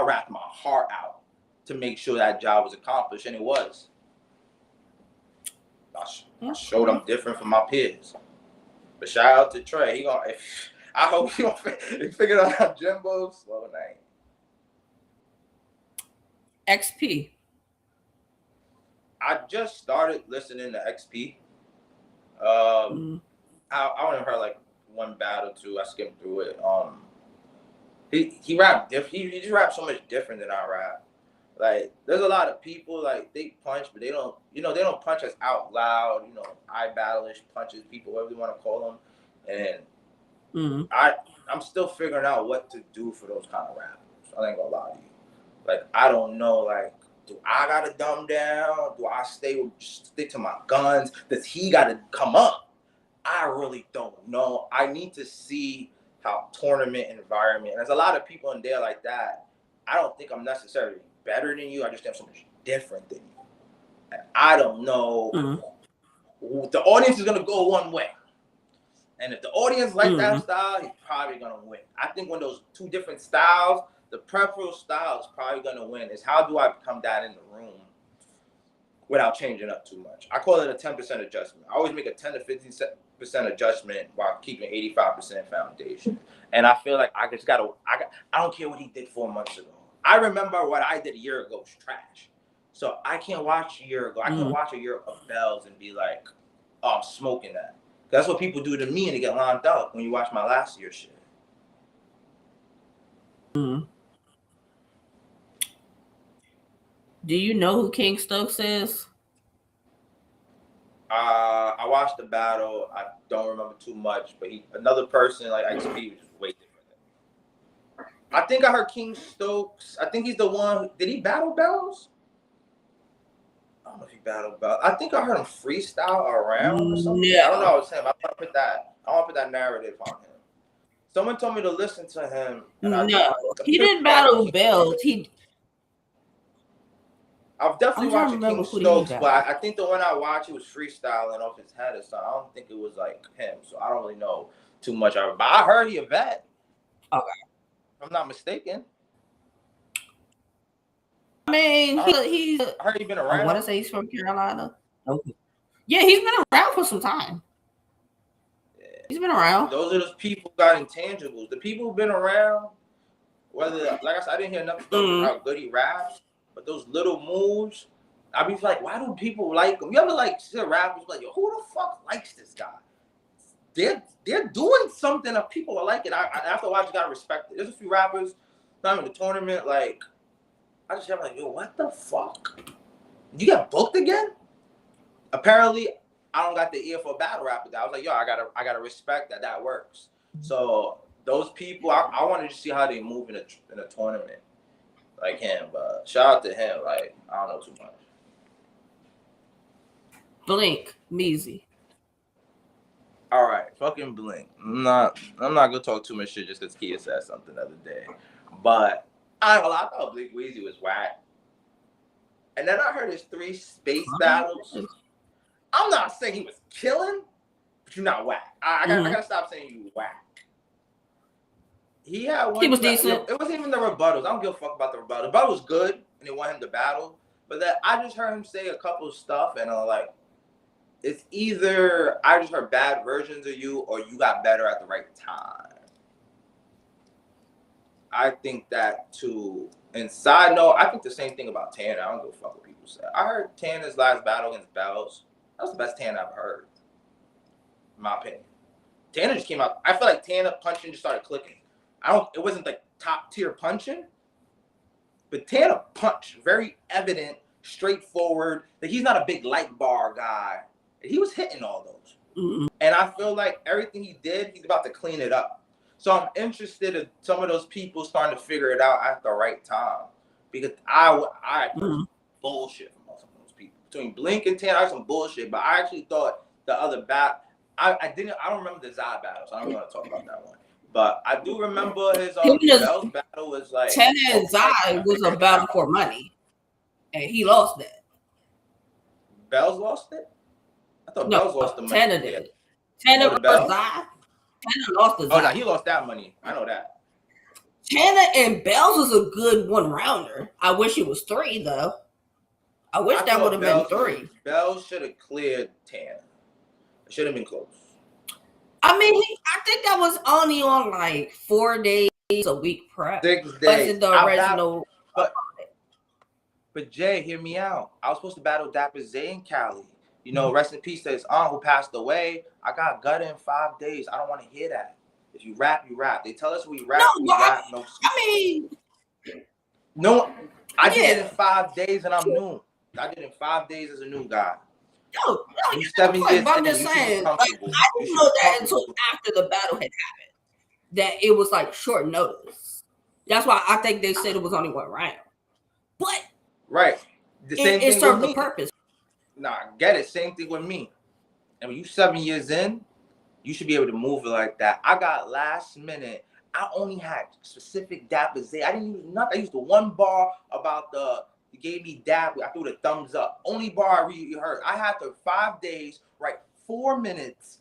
rapped my heart out to make sure that job was accomplished, and it was. I showed I'm different from my peers. But shout out to Trey. I hope he figured out Jimbo's slow name. XP. I just started listening to XP. I only heard like one battle too. I skimmed through it. He rapped different. He just raps so much different than I rap. Like, there's a lot of people, like, they punch, but they don't, they don't punch us out loud, eye battle-ish punches, people, whatever you want to call them. And I'm still figuring out what to do for those kind of rappers. I ain't gonna lie to you. Like, I don't know, like, do I gotta dumb down? Do I stick to my guns? Does he gotta come up? I really don't know. I need to see how tournament environment, and there's a lot of people in there like that. I don't think I'm necessarily better than you. I just am so much different than you. And I don't know. The audience is gonna go one way, and if the audience like that style, he's probably gonna win. I think when those two different styles, the preferable style is probably gonna win. Is how do I become that in the room without changing up too much? I call it a 10% adjustment. I always make a 10 to 15% adjustment while keeping 85% foundation. And I feel like I don't care what he did 4 months ago. I remember what I did a year ago was trash. So I can't watch a year ago. I can't watch a year of Bells and be like, oh, I'm smoking that. That's what people do to me, and they get lined up when you watch my last year's shit. Do you know who King Stokes is? I watched the battle. I don't remember too much, but another person like XP was way different. I think I heard King Stokes. I think he's the one. Did he battle Bells? I don't know if he battled Bells. I think I heard him freestyle around or something. Yeah. I don't know. It's him. I want to put that narrative on him. Someone told me to listen to him. And he didn't battle Bells. I've definitely watched King Stokes, but I think the one I watched, he was freestyling off his head or something. I don't think it was like him, so I don't really know too much of it. But I heard he a vet. Okay. If I'm not mistaken. I mean, he's. I heard he's been around. I want to say he's from Carolina. Okay. Yeah, he's been around for some time. Yeah. He's been around. Those are those people who got intangibles. The people who've been around, whether, like I said, I didn't hear nothing about how good he raps, but those little moves, I be like, why do people like him? You ever like see rappers like, yo, who the fuck likes this guy? They're doing something that people are liking. After a while, you gotta respect it. There's a few rappers, not in the tournament, like, I just have like, yo, what the fuck? You got booked again? Apparently, I don't got the ear for a battle rapper. I was like, yo, I gotta respect that works. So those people, I wanted to see how they move in a tournament like him. But shout out to him. Like, I don't know too much. Blink, Measy. All right, fucking Blink. I'm not gonna talk too much shit just because Kia said something the other day. But I thought Blink Weezy was whack. And then I heard his 3 space battles. I'm not saying he was killing, but you're not whack. I gotta stop saying you whack. He had one. He was decent. It wasn't even the rebuttals. I don't give a fuck about the rebuttal. The rebuttal was good, and they want him to battle. But that I just heard him say a couple of stuff, and I'm like, it's either I just heard bad versions of you, or you got better at the right time. I think that too. And side note, I think the same thing about Tanner. I don't give a fuck what people say. I heard Tanner's last battle against Bells. That was the best Tanner I've heard, in my opinion. Tanner just came out. I feel like Tanner punching just started clicking. It wasn't like top tier punching, but Tanner punched, very evident, straightforward. That he's not a big light bar guy. He was hitting all those. And I feel like everything he did, he's about to clean it up. So I'm interested in some of those people starting to figure it out at the right time. Because I bullshit from most of those people. Between Blink and Tanner, I had some bullshit. But I actually thought the other I don't remember the Zai battle, so I don't want to talk about that one. But I do remember his Bells battle was like Tanner and Zai was a battle for money. and he lost that. Bells lost it? I thought No, Bells lost the money. Tanner Yeah. did. Tanner Oh, the versus Bells? Zai. Tanner lost the Oh, Zai. no, he lost that money. I know that. Tanner and Bells was a good one rounder. I wish it was 3 though. I wish that would have been 3. Bells should have cleared Tanner. It should have been close. I mean, I think that was only on like 4 days a week prep. 6 days. Wasn't the original. But Jay, hear me out. I was supposed to battle Dapper Zay in Cali. You know, rest in peace to his aunt who passed away. I got gutted in 5 days. I don't want to hear that. If you rap, you rap. They tell us we rap, we rap. No, I did it in 5 days and I'm new. I did it in 5 days as a new guy. Yo, you 7 years I'm just saying, like, I didn't know that until after the battle had happened. That it was like short notice. That's why I think they said it was only 1 round. But right, the same thing served with the purpose. Nah, get it. Same thing with me. And when you 7 years in, you should be able to move it like that. I got last minute. I only had specific Dapper Zay. I didn't use nothing. I used the one bar about he gave me dap. I threw the thumbs up. Only bar I rehearsed. I had to 5 days, write 4 minutes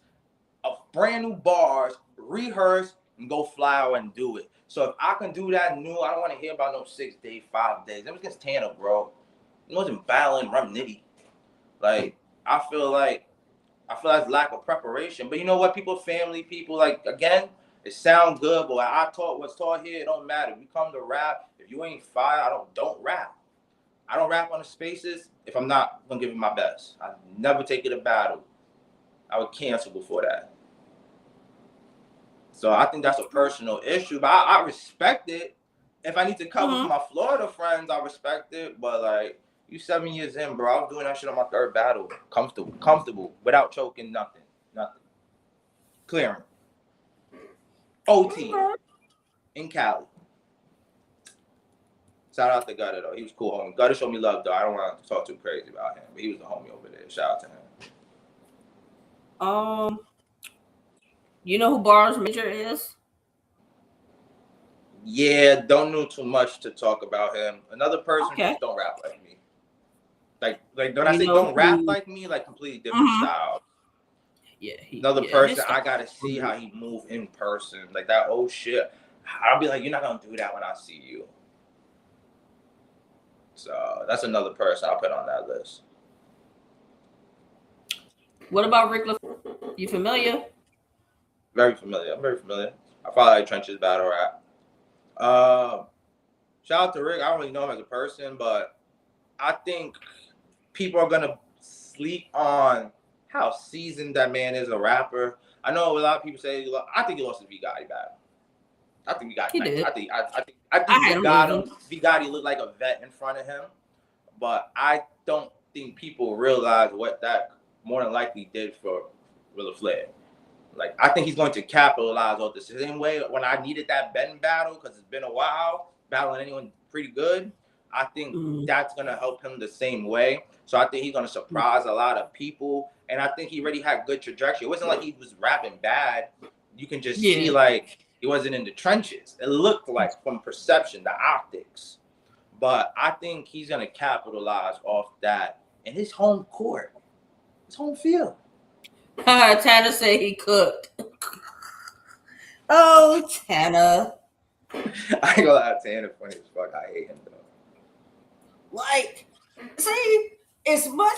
of brand new bars, rehearse, and go fly out and do it. So if I can do that new, I don't want to hear about no 6 days, 5 days. That was against Tanner, bro. It wasn't battling Rum Nitty. Like, I feel like that's lack of preparation. But you know what? Family people, like, again, it sounds good, but what's taught here, it don't matter. If you come to rap, if you ain't fire, don't rap. I don't rap on the spaces if I'm not gonna give it my best. I never take it to battle. I would cancel before that. So I think that's a personal issue, but I respect it. If I need to cover for my Florida friends, I respect it. But like, you 7 years in, bro. I was doing that shit on my 3rd battle. Comfortable, without choking, nothing. Clearing. OT in Cali. Shout out to Gutter though. He was cool, homie. Gutter showed me love though. I don't want to talk too crazy about him, but he was the homie over there. Shout out to him. You know who Bars Major is? Yeah, don't know too much to talk about him. Another person who just don't rap like me. Like when I say don't rap like me, like completely different style. Yeah. Another person, I gotta see how he move in person. Like that old shit. I'll be like, you're not gonna do that when I see you. So that's another person I'll put on that list. What about Rick LaFleur? You familiar? Very familiar. I'm very familiar. I follow like Trench's battle rap. Shout out to Rick. I don't really know him as a person, but I think people are gonna sleep on how seasoned that man is a rapper. I know a lot of people say I think he lost the V Gotti battle. I think he did. I think V Gotti looked like a vet in front of him, but I don't think people realize what that more than likely did for Willa Flair. Like, I think he's going to capitalize on this. The same way when I needed that Ben battle, because it's been a while, battling anyone pretty good, I think that's going to help him the same way. So I think he's going to surprise a lot of people. And I think he already had good trajectory. It wasn't like he was rapping bad. You can just see, like, he wasn't in the trenches. It looked like, from perception, the optics. But I think he's going to capitalize off that in his home court, his home field. Tanner said he cooked. Oh, Tanner. I ain't gonna lie, Tanner funny as fuck. I hate him though. Like, see, as much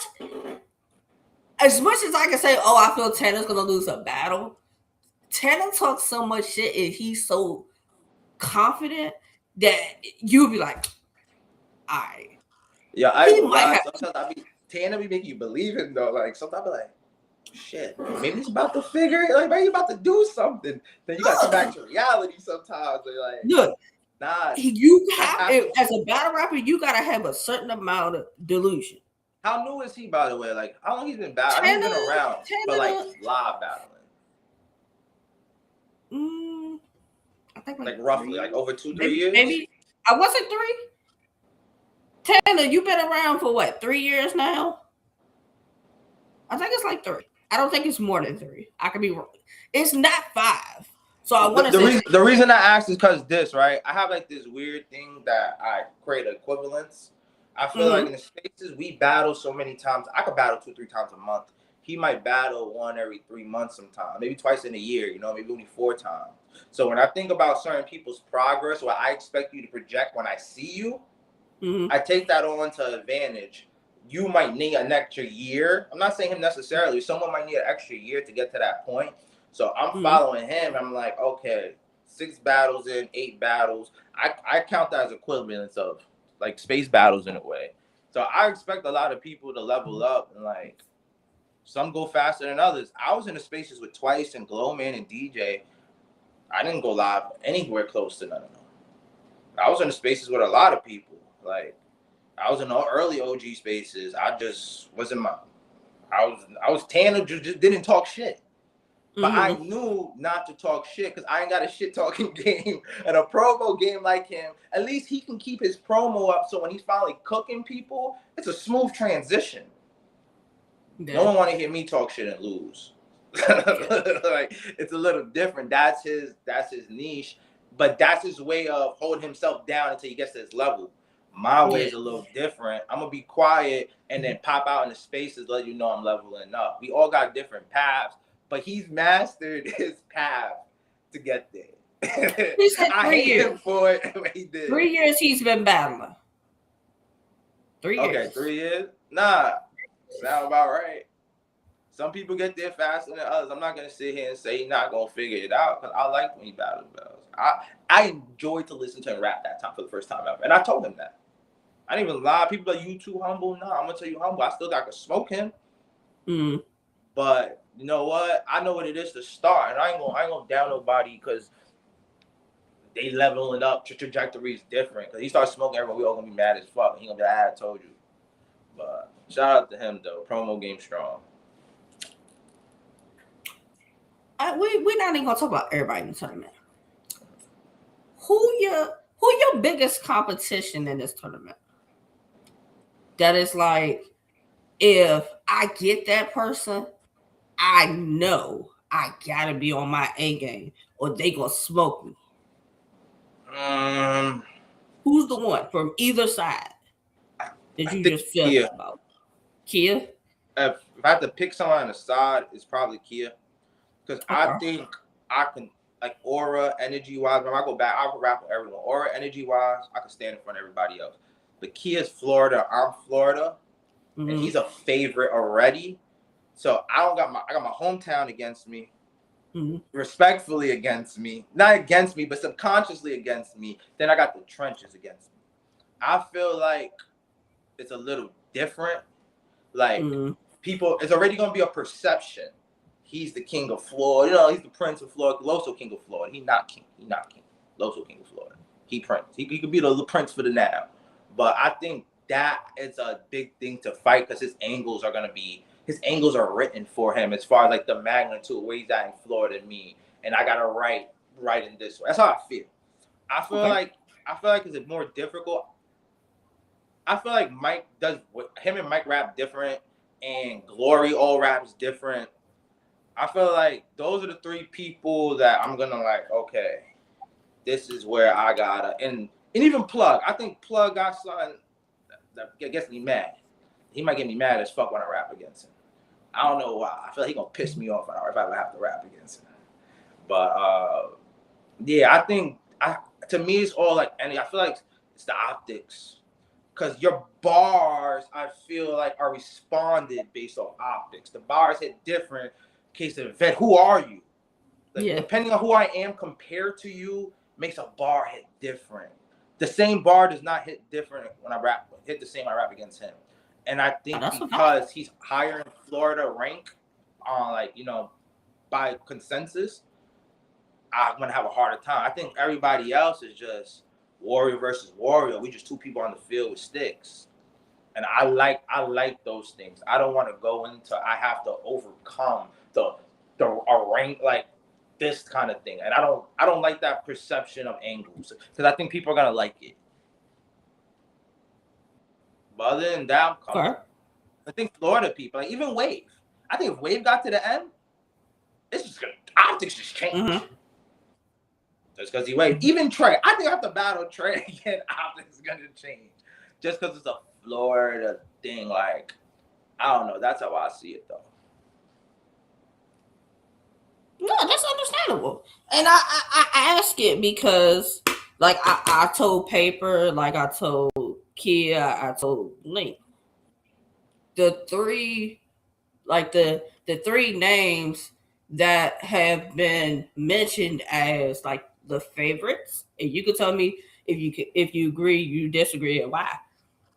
as I can say, oh, I feel Tanner's gonna lose a battle. Tanner talks so much shit and he's so confident that you'll be like, all right. Yeah, I sometimes Tanner be making you believe it though. Like sometimes I be like, shit, maybe he's about to figure it. Like maybe he's about to do something. Then you got to come back to reality sometimes. Like, look, nah. You have as a battle rapper, you gotta have a certain amount of delusion. How new is he, by the way? Like, how long he's been battling? He's been around, but like live battling. I think like roughly, like over 2-3 years. Maybe I wasn't 3. Tanner, you've been around for what, 3 years now? I think it's like 3. I don't think it's more than 3. I could be wrong. It's not 5. So I want to say the reason I asked is because this, right? I have like this weird thing that I create equivalence. I feel like in the spaces we battle so many times. I could battle 2-3 times a month. He might battle one every 3 months sometimes, maybe twice in a year, you know, maybe only 4 times. So when I think about certain people's progress, what I expect you to project when I see you, I take that on to advantage. You might need an extra year. I'm not saying him necessarily. Someone might need an extra year to get to that point. So I'm following him. I'm like, okay, 6 battles in, 8 battles. I count that as equivalents of like space battles in a way. So I expect a lot of people to level up and like some go faster than others. I was in the spaces with Twice and Glowman and DJ. I didn't go live anywhere close to none of them. I was in the spaces with a lot of people. Like I was in the early OG spaces. I just wasn't my. I was Tanner, just didn't talk shit. But I knew not to talk shit because I ain't got a shit talking game and a promo game like him. At least he can keep his promo up so when he's finally cooking people, it's a smooth transition. Yeah. No one want to hear me talk shit and lose. Like it's a little different. That's his niche, but that's his way of holding himself down until he gets to his level. My way is a little different. I'm gonna be quiet and then pop out in the spaces, let you know I'm leveling up. We all got different paths, but he's mastered his path to get there. He said I hate him for it. What he did. 3 years he's been battling. 3 years. Okay, 3 years? Nah, sound about right. Some people get there faster than others. I'm not gonna sit here and say he's not gonna figure it out because I like when he battles. I enjoyed to listen to him rap that time for the first time ever, and I told him that. I didn't even lie. People like, you too humble. No, I'm gonna tell you humble. I still got to smoke him. But you know what? I know what it is to start, and I ain't gonna down nobody because they leveling up. Trajectory is different. Because he starts smoking, everyone we all gonna be mad as fuck. He gonna be like, I told you. But shout out to him though. Promo game strong. We're not even gonna talk about everybody in the tournament. Who your biggest competition in this tournament? That is like, if I get that person, I know I gotta be on my A game, or they gonna smoke me. Who's the one from either side that you just feel about? Kia? If I have to pick someone on the side, it's probably Kia. Because I think I can, like, aura, energy-wise, when I go back, I can rap with everyone. Aura, energy-wise, I can stand in front of everybody else. But Kia's Florida, I'm Florida, and he's a favorite already. So I got my hometown against me, respectfully against me. Not against me, but subconsciously against me. Then I got the trenches against me. I feel like it's a little different. Like, people, it's already going to be a perception. He's the king of Florida. You know, he's the prince of Florida. Loso king of Florida. He's not king. Loso king of Florida. He prince. He could be the prince for the now. But I think that is a big thing to fight because his angles are written for him as far as like the magnitude where he's at in Florida and me. And I gotta write in this way. That's how I feel. I feel like it's more difficult. I feel like him and Mike rap different and Glory all raps different. I feel like those are the 3 people that I'm gonna like, okay, this is where I gotta and even Plug. I think Plug got something that gets me mad. He might get me mad as fuck when I rap against him. I don't know why. I feel like he gonna piss me off if I ever have to rap against him. But yeah, I think to me it's all like, and I feel like it's the optics. Because your bars, I feel like, are responded based on optics. The bars hit different. Case of event, who are you? Like, depending on who I am compared to you, makes a bar hit different. The same bar does not hit different when I hit the same when I rap against him. And I think because he's higher in Florida rank, like, you know, by consensus, I'm gonna have a harder time. I think everybody else is just Warrior versus Warrior. We just 2 people on the field with sticks. And I like those things. I don't want to go into I have to overcome a rank like this kind of thing. And I don't like that perception of angles because I think people are gonna like it. But other than that, I think Florida people, like even Wave. I think if Wave got to the end, it's just gonna optics just change. Just because he Wave. Even Trey, I think I have to battle Trey again. Optics is gonna change. just because it's a Florida thing. Like, I don't know. That's how I see it, though. No, that's understandable. And I ask it because, like, I told Paper, like I told Kia, I told Link, the three, like the three names that have been mentioned as like the favorites, and you can tell me if you agree, you disagree, and why.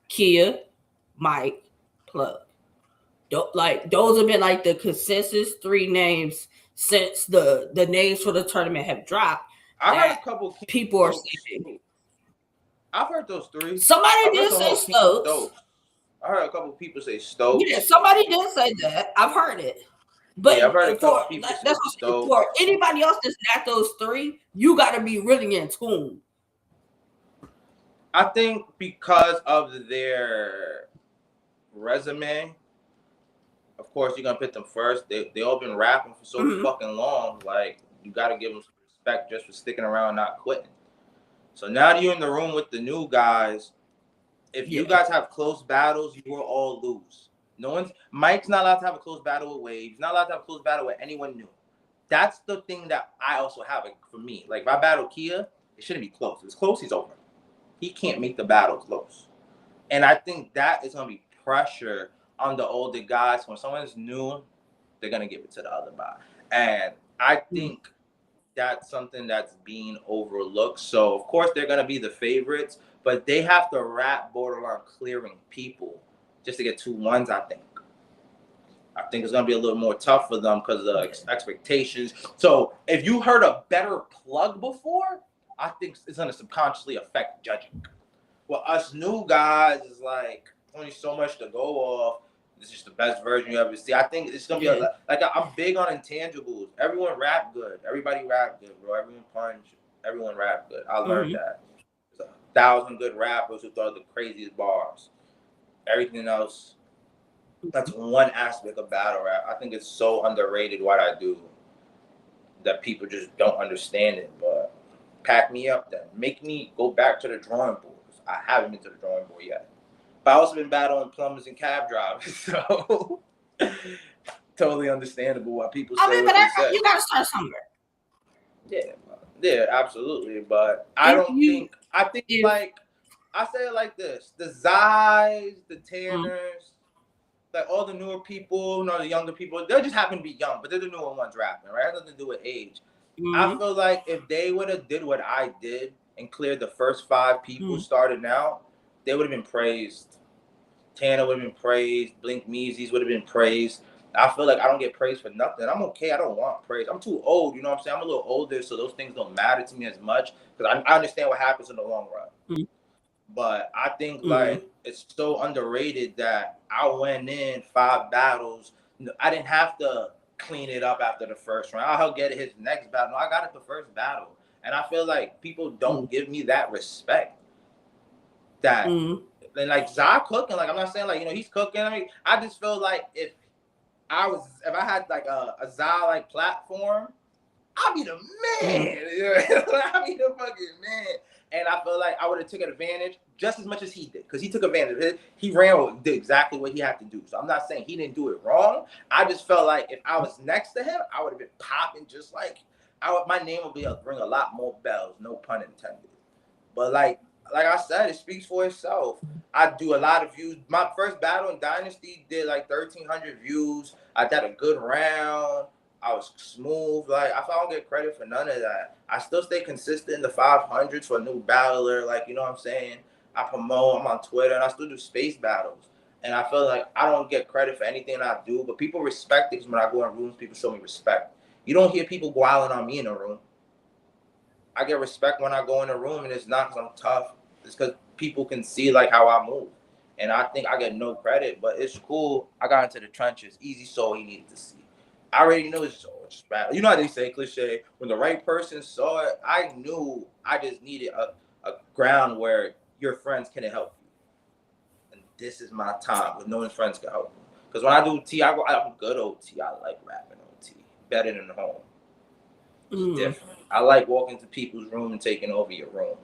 Kia, Mike, Plug. Like those have been like the consensus three names since the names for the tournament have dropped. I heard That a couple Keith people are Stokes saying. too. I've heard those three. Somebody I've heard did the say whole King Stokes. Stokes. I heard a couple people say Yeah, Stokes. somebody did say that. I've heard it. Yeah, But I've heard a for couple people that's say what I'm saying. For Stokes. anybody else that's not those three, you got to be really in tune. I think because of their resume, of course you're gonna put them first. They all been rapping for so Mm-hmm. fucking long. Like, you gotta give them some respect just for sticking around and not quitting. So now that you're in the room with the new guys, if you Yeah. guys have close battles, you will all lose. No one's Mike's not allowed to have a close battle with Wave. He's not allowed to have a close battle with anyone new. That's the thing that I also have for me. Like, if I battle Kia, it shouldn't be close. If it's close, he's over. He can't make the battle close. And I think that is gonna be pressure on the older guys. When someone's new, they're gonna give it to the other guy. And I think that's something that's being overlooked. So of course they're gonna be the favorites, but they have to rap borderline clearing people just to get 2 1s. I think it's gonna be a little more tough for them because of the expectations. So if you heard a better plug before, I think it's gonna subconsciously affect judging. Well, us new guys is like only so much to go off. This is the best version you ever see. I think it's gonna be I'm big on intangibles. Everyone rap good. Everybody rap good, bro. Everyone punch. Everyone rap good. I learned that. There's 1,000 good rappers who throw the craziest bars. Everything else, that's one aspect of battle rap. I think it's so underrated what I do that people just don't understand it. But pack me up then. Make me go back to the drawing board. I haven't been to the drawing board yet. But I also been battling plumbers and cab drivers, so totally understandable why people say what they say. You got to start somewhere. Yeah, absolutely. But I think like I say it like this: the Zais, the Tanners, like all the newer people, the younger people, they just happen to be young, but they're the newer ones rapping, right? It has nothing to do with age. I feel like if they would have did what I did and cleared the first 5 people started out, they would have been praised. Tanner would have been praised. Blink Meezies would have been praised. I feel like I don't get praised for nothing. I'm okay. I don't want praise. I'm too old. You know what I'm saying? I'm a little older, so those things don't matter to me as much because I understand what happens in the long run. But I think like it's so underrated that I went in 5 battles. I didn't have to clean it up after the first round. I'll get it his next battle. No, I got it the first battle. And I feel like people don't give me that respect. That and like Zai cooking, like I'm not saying like he's cooking. I mean, I just feel like if I had like a Zai like platform, I'll be the man. I'll be the fucking man. And I feel like I would have taken advantage just as much as he did. Because he took advantage of it. He did exactly what he had to do. So I'm not saying he didn't do it wrong. I just felt like if I was next to him, I would have been popping just like my name would bring a lot more bells, no pun intended. But like I said, it speaks for itself. I do a lot of views. My first battle in Dynasty did like 1,300 views. I did a good round. I was smooth. Like, I don't get credit for none of that. I still stay consistent in the 500s for a new battler. Like, you know what I'm saying? I promote. I'm on Twitter, and I still do space battles. And I feel like I don't get credit for anything I do, but people respect it because when I go in rooms, people show me respect. You don't hear people growling on me in a room. I get respect when I go in a room, and it's not because I'm tough. It's because people can see, like, how I move. And I think I get no credit, but it's cool. I got into the trenches. Easy soul he needed to see. I already knew it's just bad. You know how they say cliche, when the right person saw it, I knew I just needed a ground where your friends can help you. And this is my time when no one's friends can help me. Because when I do T, I'm good OT. I like rapping OT. Better than home. It's different. I like walking to people's room and taking over your room.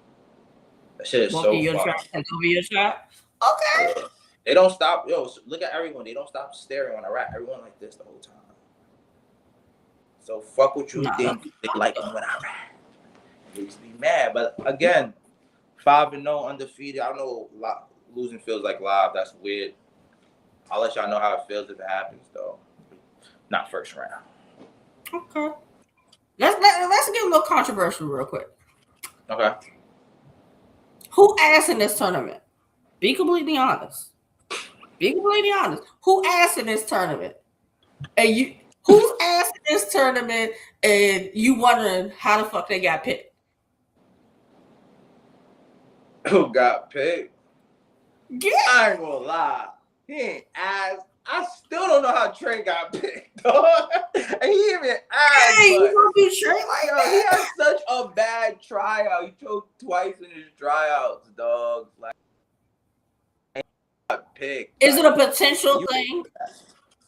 That shit is so fun. Take over your trap? Okay. They don't stop. Yo, look at everyone. They don't stop staring when I rap. Everyone like this the whole time. So fuck what you Nah, think they like when I rap. They used to be mad, but again, 5-0 undefeated. I don't know. Losing feels like live. That's weird. I'll let y'all know how it feels if it happens, though. Not first round. okay. Let's get a little controversial real quick. Okay. Who asked in this tournament? Be completely honest. Be completely honest. Who asked in this tournament? And you, who's asked in this tournament? And you wondering how the fuck they got picked? Who got picked? Yeah. I ain't gonna lie. He ain't asked. I still don't know how Trey got picked, dog. And he even asked, Hey, but you gonna do Trey like yo, that? he had such a bad tryout. He choked twice in his tryouts, dog. Like, got picked. Is it a Like, potential thing?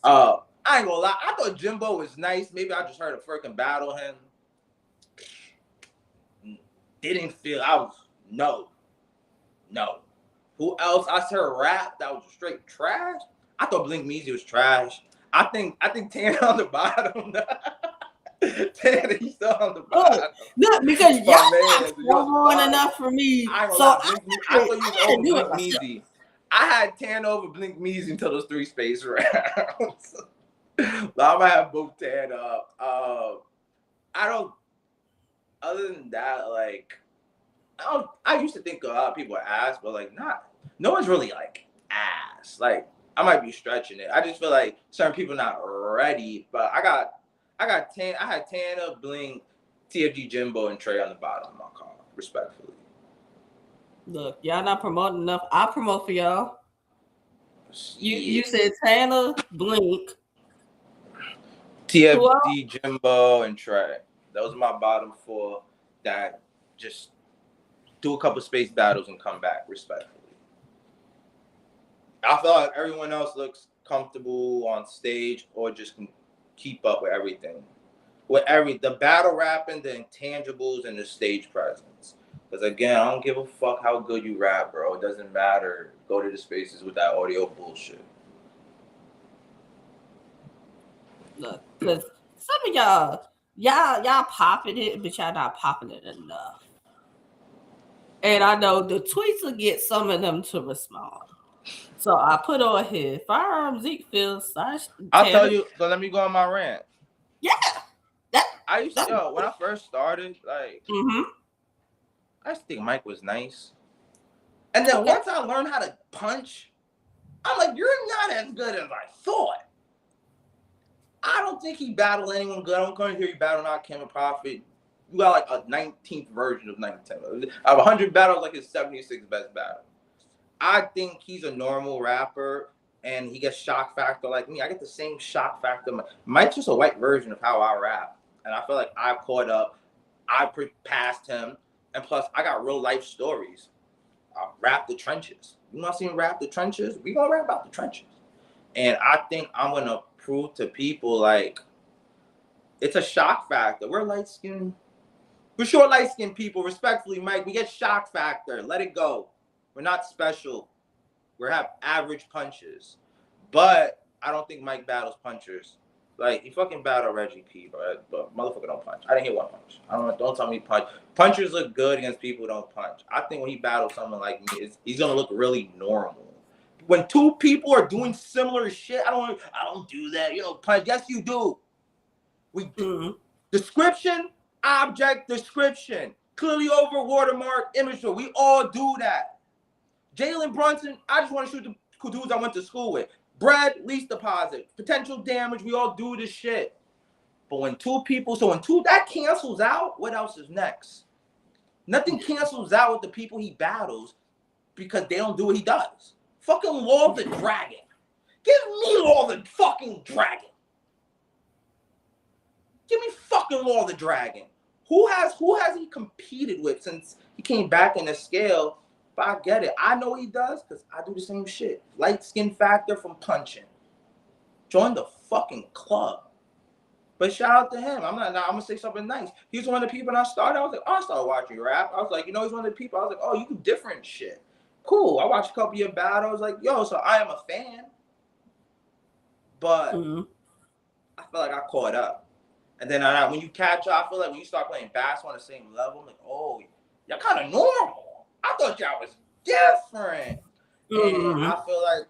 I ain't gonna lie. I thought Jimbo was nice. Maybe I just heard a freaking battle him. Didn't feel. No. Who else? I heard rap that was straight trash. I thought Blink Meezy was trash. I think Tan on the bottom. Tan, he's still on the bottom. No, because y'all not man, forewarned enough for me. I ain't gonna So lie, I I thought you was had to over do it Blink myself. Meezy. I had Tan over Blink Meezy until those 3 space rounds. I'm gonna have both Tan up. I don't. Other than that, like, I used to think a lot of people are ass, but like, not. No one's really like ass. Like, I might be stretching it. I just feel like certain people not ready. But I got Tan. I had Tana, Blink, TFG, Jimbo, and Trey on the bottom of my card, respectfully. Look, y'all not promoting enough. I promote for y'all. You said Tanner, Blink, TFD, Jimbo, and Trey. Those are my bottom 4 that just do a couple space battles and come back, respectfully. I feel like everyone else looks comfortable on stage or just can keep up with everything. With the battle rapping, the intangibles, and the stage presence. Because again, I don't give a fuck how good you rap, bro. It doesn't matter. Go to the spaces with that audio bullshit. Look, because some of y'all popping it, but y'all not popping it enough. And I know the tweets will get some of them to respond. So I put on here, Firearm Zeek feels I'll tell you, so let me go on my rant. Yeah. When I first started, like, I used to think Mike was nice. And then once I learned how to punch, I'm like, you're not as good as I thought. I don't think he battled anyone good. I don't come to hear you battle not Kim and Prophet. You got like a 19th version of 1910. I have 100 battles, like his 76th best battle. I think he's a normal rapper and he gets shock factor like me. I get the same shock factor. Mike's just a white version of how I rap. And I feel like I caught up. I passed him. And plus, I got real life stories. I rap the trenches. You want to see me rap the trenches? We gonna rap about the trenches. And I think I'm gonna prove to people like it's a shock factor. We're light skinned. We're short light skinned people. Respectfully, Mike, we get shock factor. Let it go. We're not special. We have average punches. But I don't think Mike battles punchers. Like, he fucking battled Reggie P, but motherfucker don't punch. I didn't hear one punch. Don't tell me punch. Punchers look good against people who don't punch. I think when he battles someone like me, he's gonna look really normal. When 2 people are doing similar shit, I don't do that. You know, punch. Yes, you do. We do. Description, object, description. Clearly over watermark, image. We all do that. Jalen Brunson, I just want to shoot the dudes I went to school with. Bread, lease deposit. Potential damage, we all do this shit. But when 2 people, that cancels out, what else is next? Nothing cancels out with the people he battles because they don't do what he does. Fucking Law of the Dragon. Give me Law of the fucking Dragon. Give me fucking Law of the Dragon. Who has he competed with since he came back in the scale? But I get it. I know what he does because I do the same shit. Light skin factor from punching. Join the fucking club. But shout out to him. I'm gonna say something nice. He's one of the people when I started. I was like, I started watching rap. I was like, he's one of the people. I was like, oh, you do different shit. Cool. I watched a couple of your battles. Like, yo, so I am a fan. But I feel like I caught up. And then when you catch up, I feel like when you start playing basketball on the same level, I'm like, oh, y'all kind of normal. I thought y'all was different. And I feel like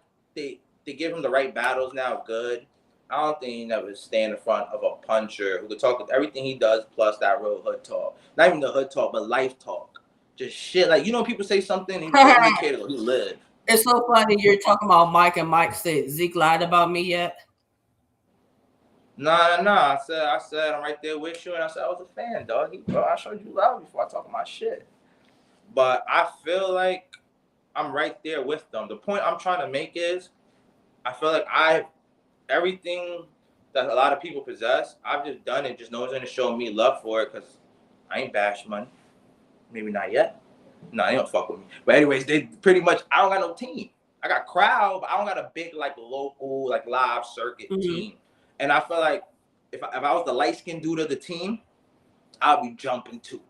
they give him the right battles now. Good. I don't think he never stand in front of a puncher who could talk with everything he does plus that real hood talk. Not even the hood talk, but life talk. Just shit. Like, you know, people say something and you care to live. It's so funny you're talking about Mike and Mike said Zeke lied about me yet. Nah. I said I'm right there with you, and I said I was a fan, dog. Bro, I showed you love before I talk my shit. But I feel like I'm right there with them. The point I'm trying to make is, I feel like everything that a lot of people possess, I've just done it. Just no one's gonna show me love for it because I ain't bash money. Maybe not yet. No, they don't fuck with me. But anyways, they pretty much, I don't got no team. I got crowd, but I don't got a big like local like live circuit team. And I feel like if I was the light skinned dude of the team, I'll be jumping too.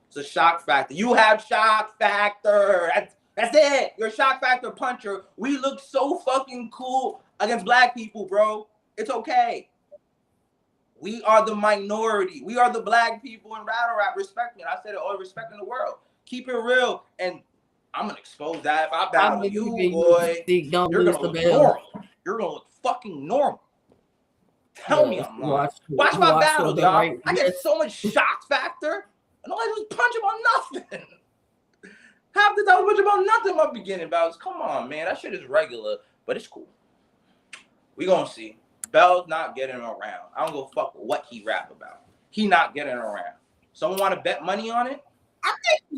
It's a shock factor. You have shock factor. That's it. You're a shock factor puncher. We look so fucking cool against black people, bro. It's okay. We are the minority. We are the black people in battle rap. Respect me. And I said it all, respect in the world. Keep it real. And I'm going to expose that. If I battle you, boy, you're going to look normal. You're going to look fucking normal. Tell me I'm lying. Watch my battle, y'all. Right. I get so much shock factor. And all I do is punch him on nothing. Half the time I punch him on nothing in my beginning battles. Come on, man. That shit is regular. But it's cool. We going to see. Bell's not getting around. I don't go fuck with what he rap about. He not getting around. Someone want to bet money on it?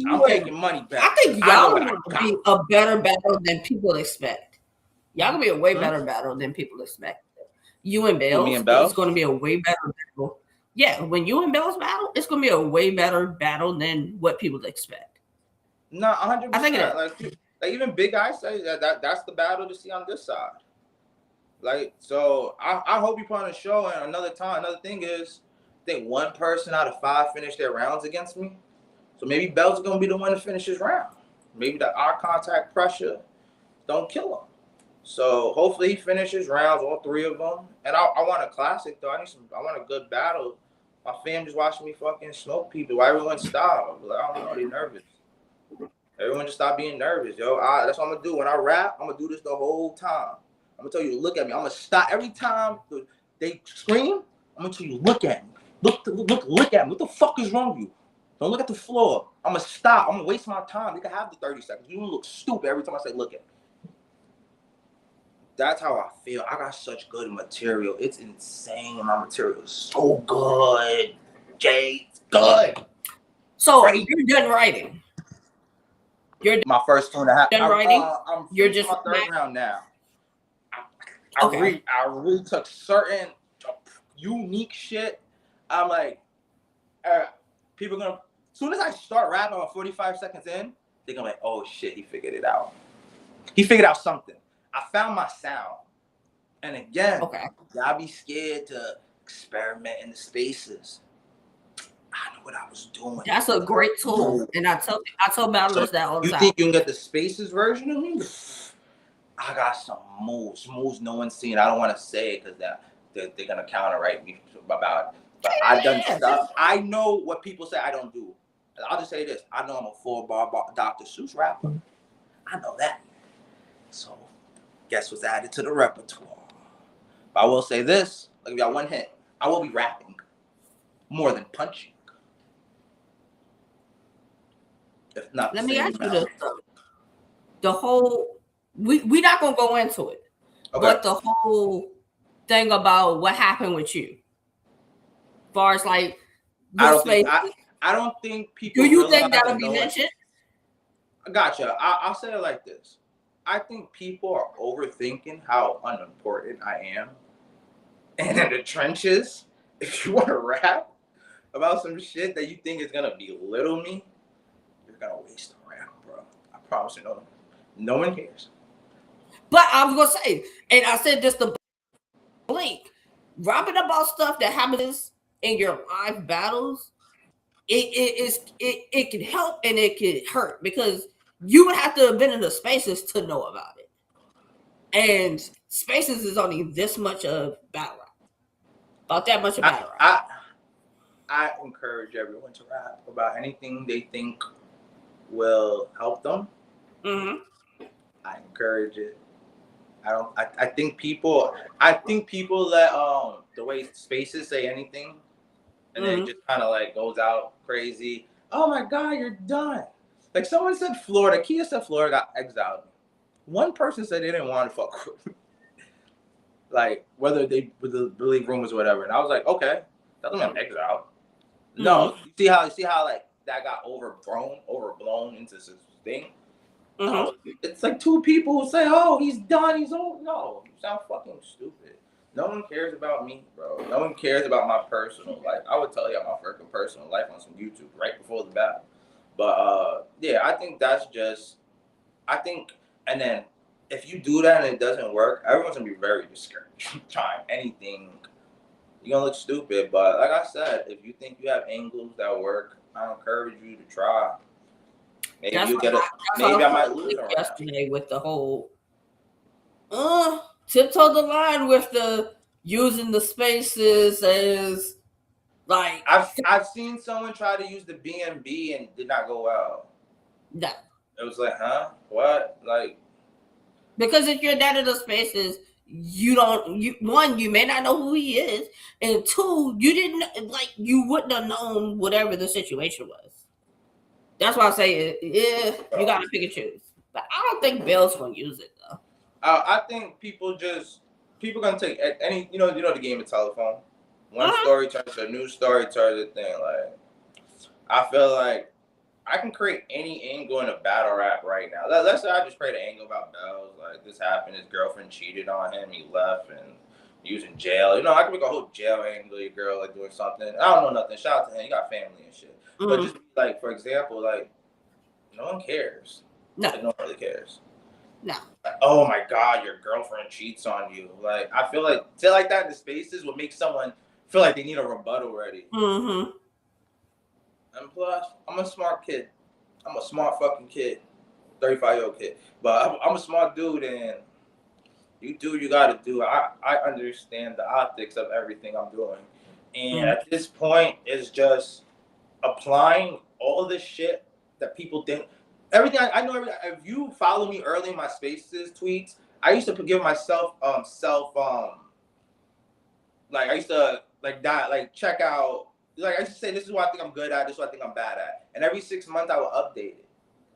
I'm taking money back. I think y'all going to be a better battle than people expect. Y'all going to be a way better battle than people expect. You and Bells, it's going to be a way better battle. Yeah, when you and Bells battle, it's going to be a way better battle than what people expect. No, 100%. I think like even Big Eye say that's the battle to see on this side. Like, so I hope you put on a show. And another thing is, I think 1 person out of 5 finished their rounds against me. So maybe Bell's going to be the one to finish his round. Maybe the eye contact pressure don't kill him. So hopefully he finishes rounds, all 3 of them. And I want a classic though. I want a good battle. My fam just watching me fucking smoke people. Why everyone stop? Like, I don't know, they nervous. Everyone just stop being nervous, yo. That's what I'm gonna do. When I rap, I'm gonna do this the whole time. I'm gonna tell you to look at me. I'm gonna stop every time they scream. I'm gonna tell you look at me. Look at me. What the fuck is wrong with you? Don't look at the floor. I'm gonna stop. I'm gonna waste my time. You can have the 30 seconds. You don't look stupid every time I say look at me. That's how I feel. I got such good material. It's insane. My material is so good. Jay, it's good. So great. You're done writing. You're my first 2.5. Done writing. You're just my 3rd round now. I really took certain unique shit. I'm like, people gonna. As soon as I start rapping, about 45 seconds in, they're gonna be like, oh shit, he figured it out. He figured out something. I found my sound. And again, y'all be scared to experiment in the spaces. I know what I was doing. That's a great tool. And I tell battlers that all the time. You think you can get the spaces version of me? I got some moves no one's seen. I don't want to say it because they're going to counterwrite me about it. But I've done stuff. I know what people say I don't do. I'll just say this. I know I'm a 4-bar Dr. Seuss rapper. I know that. So guess what's added to the repertoire? But I will say this, like if y'all 1 hit, I will be rapping more than punching. If not, let me ask you this though. The whole we're not gonna go into it, but the whole thing about what happened with you, as far as like I don't think people. Do you think that'll be mentioned? Gotcha. I'll say it like this. I think people are overthinking how unimportant I am. And in the trenches, if you want to rap about some shit that you think is going to belittle me, you're going to waste a round, bro. I promise you, no one cares. But I was going to say, and I said this to Blink, rapping about stuff that happens in your live battles, it can help and it can hurt because you would have to have been in the spaces to know about it. And spaces is only this much of battle rap. About that much of battle rap. I encourage everyone to rap about anything they think will help them. Mm-hmm. I encourage it. I think people let the way spaces say anything, and then it just kind of like goes out crazy. Oh my God, you're done. Like someone said Florida. Kia said Florida got exiled. One person said they didn't want to fuck with me. Like whether they believe rumors or whatever. And I was like, okay, that doesn't mean I'm exiled. No, you see how like that got overblown into this thing. No, it's like two people who say, "Oh, he's done. He's old." No, you sound fucking stupid. No one cares about me, bro. No one cares about my personal life. I would tell you my freaking personal life on some YouTube right before the battle. But yeah, I think that's just. I think, and then if you do that and it doesn't work, everyone's gonna be very discouraged. Trying anything, you're gonna look stupid. But like I said, if you think you have angles that work, I encourage you to try. Maybe you get a. Maybe I might lose around. Yesterday with the whole tiptoe the line with the using the spaces as like I've seen someone try to use the BNB and did not go well. No. It was like, huh? What? Like because if you're down in the spaces, you may not know who he is, and two, you didn't like you wouldn't have known whatever the situation was. That's why I say you gotta pick and choose. But I don't think Bill's gonna use it though. I think people gonna take any the game of telephone. One story turns to a new story turns to a thing. Like I feel like I can create any angle in a battle rap right now. Let's say I just create an angle about Bells. Like this happened, his girlfriend cheated on him, he left, and he was in jail. I can make a whole jail angle. Your girl like doing something. I don't know nothing. Shout out to him. He got family and shit. But just like for example, like no one cares. No, like, no one really cares. No. Like, oh my God, your girlfriend cheats on you. Like I feel like shit like that in the spaces would make someone feel like they need a rebuttal ready. Mm-hmm. And plus, I'm a smart kid. I'm a smart fucking kid. 35-year-old kid. But I'm a smart dude, and you do what you gotta do. I understand the optics of everything I'm doing. And at this point, it's just applying all this shit that people think. Everything I know. If you follow me early in my spaces tweets, I used to give myself like I used to check out. Like I used to say, this is what I think I'm good at. This is what I think I'm bad at. And every 6 months, I will update it.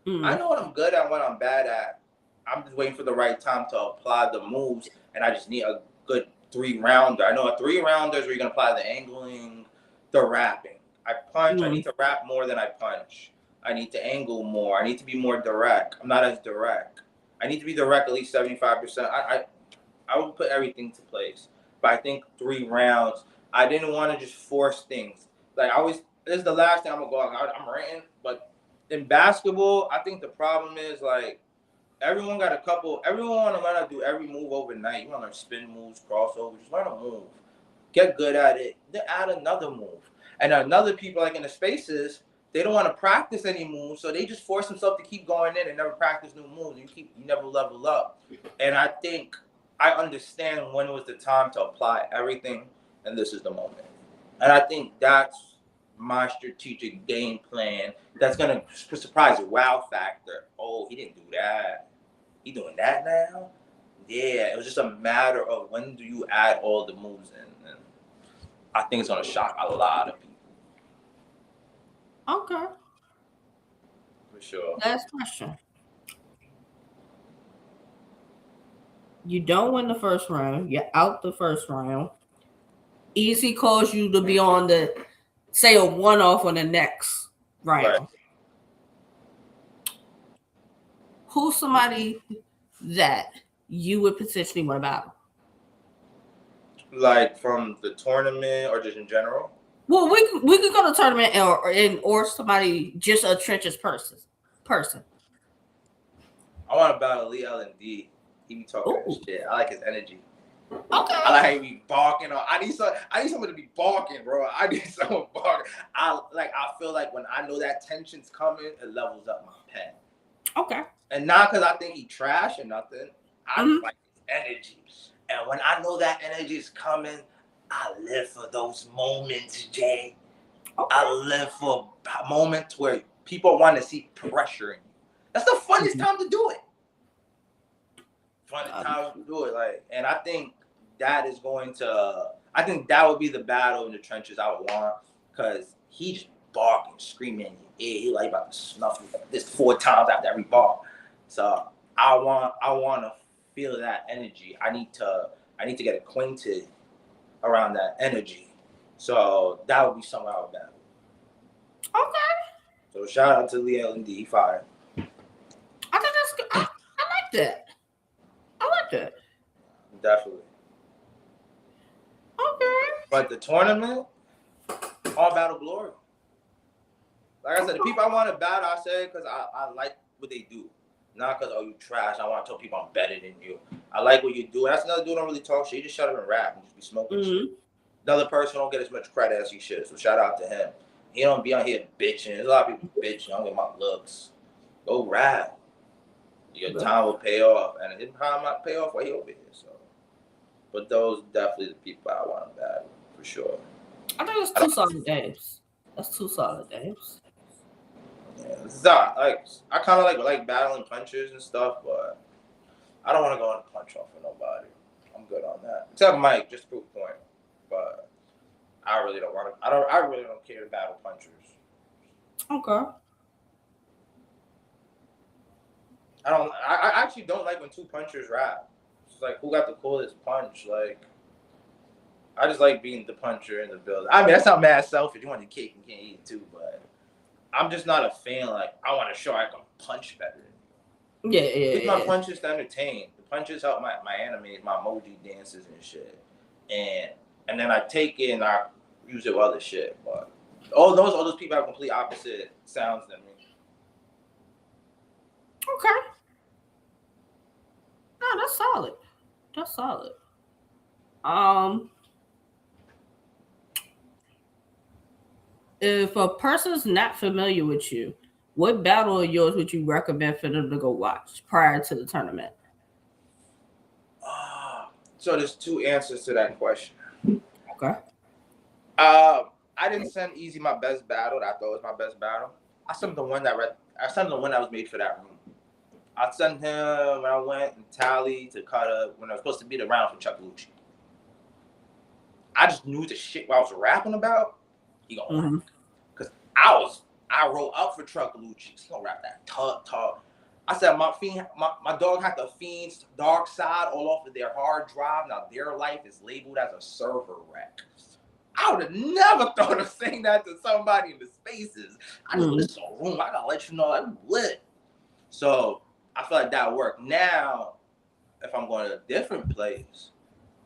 I know what I'm good at and what I'm bad at. I'm just waiting for the right time to apply the moves, and I just need a good 3-rounder. I know a 3-rounder is where you're gonna apply the angling, the rapping. I punch. I need to rap more than I punch. I need to angle more. I need to be more direct. I'm not as direct. I need to be direct at least 75%. I will put everything to place. But I think 3 rounds. I didn't want to just force things. Like this is the last thing I'm gonna go out. I'm ranting, but in basketball, I think the problem is like everyone want to learn how to do every move overnight. You want to learn spin moves, crossovers. Just learn a move. Get good at it. Then add another move. And another people like in the spaces, they don't want to practice any moves, so they just force themselves to keep going in and never practice new moves. You never level up. And I think I understand when it was the time to apply everything, and this is the moment. And I think that's my strategic game plan that's going to surprise the wow factor. Oh, he didn't do that. He doing that now? Yeah, it was just a matter of when do you add all the moves in. And I think it's going to shock a lot of people. Okay. For sure. Last question. You don't win the first round. You're out the first round. Easy calls you to be on say a one-off on the next round. Right. Who's somebody that you would potentially want to battle? Like from the tournament or just in general? Well, we could go to the tournament or somebody just a trenches person. I want to battle Lee L&D. He be talking that shit. I like his energy. Okay. I like how he be barking. I need someone to be barking, bro. I need someone barking. I feel like when I know that tension's coming, it levels up my pen. Okay. And not because I think he trash or nothing. I just like his energy. And when I know that energy is coming, I live for those moments, Jay. Okay. I live for moments where people want to see pressure in you. That's the funniest time to do it. Funniest time to do it. Like, and I think that is going to. I think that would be the battle in the trenches I would want, because he just barking, screaming in your ear. He like about to snuff you this 4 times after every bar. So I want to feel that energy. I need to get acquainted around that energy. So that would be something I would battle. Okay. So shout out to Leo and D Fire. I think that's good. I like that. I like that. Definitely. Okay. But the tournament, all Battle Glory. Like I said, the people I want to battle, I said because I like what they do. Not because, oh, you trash. I want to tell people I'm better than you. I like what you do. And that's another dude don't really talk shit. He just shut up and rap and just be smoking shit. Another person don't get as much credit as he should. So shout out to him. He don't be on here bitching. There's a lot of people bitching. I don't get my looks. Go rap. Your time will pay off. And his time might pay off while he over here. So, but those definitely the people I want to battle, for sure. I think it's 2 solid games. That's 2 solid games. Yeah, it's not, like, I kind of like battling punchers and stuff, but I don't want to go on a punch off with nobody. I'm good on that. Except Mike, just to prove a point. But I really don't want to. I really don't care to battle punchers. Okay. I actually don't like when 2 punchers rap. It's like, who got the coolest punch? Like, I just like being the puncher in the building. I mean, that's not mad selfish. You want your cake and can't eat it too, but I'm just not a fan. Like, I want to show I can punch better than you. Yeah. My punches to entertain. The punches help my animes, my emoji dances and shit. And then I take it and I use it with other shit. But all those people have complete opposite sounds than me. Okay. No, that's solid. That's solid. If a person's not familiar with you, what battle of yours would you recommend for them to go watch prior to the tournament? So there's 2 answers to that question. Okay. I didn't send Easy my best battle. That I thought was my best battle. I sent the one that was made for that room. I sent him when I went and Tally to cut up when I was supposed to be the round for Chuck Lucci. I just knew the shit I was rapping about. He gonna rap. Cause I wrote up for Chuck Lucci. He gonna rap that talk. I said my dog had the Fiend's dark side all off of their hard drive. Now their life is labeled as a server wreck. I would have never thought of saying that to somebody in the spaces. I just this is a room. I gotta let you know I'm lit. So I feel like that worked. Now, if I'm going to a different place,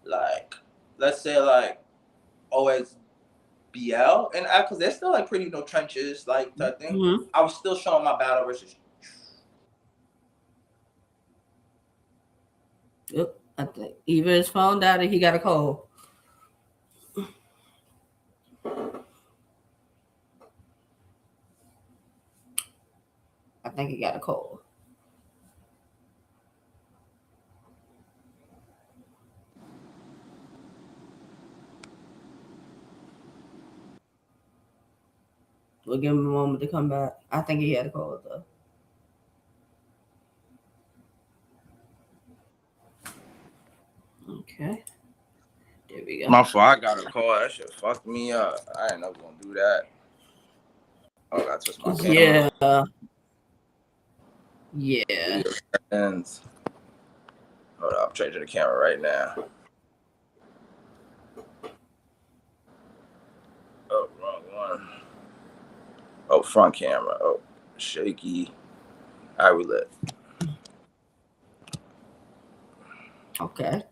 like let's say like OSBL, and because they're still like pretty trenches like type thing. I was still showing my battle versus. Yep, I think either his phone died or he got a cold. I think he got a cold. We'll give him a moment to come back. I think he had a cold though. Okay. There we go. My fault, I got a call. That shit fucked me up. I ain't never gonna do that. Oh, I gotta twist my camera. Yeah. And hold up, I'm changing the camera right now. Oh, wrong one. Oh, front camera. Oh, shaky. All right, we lit. Okay.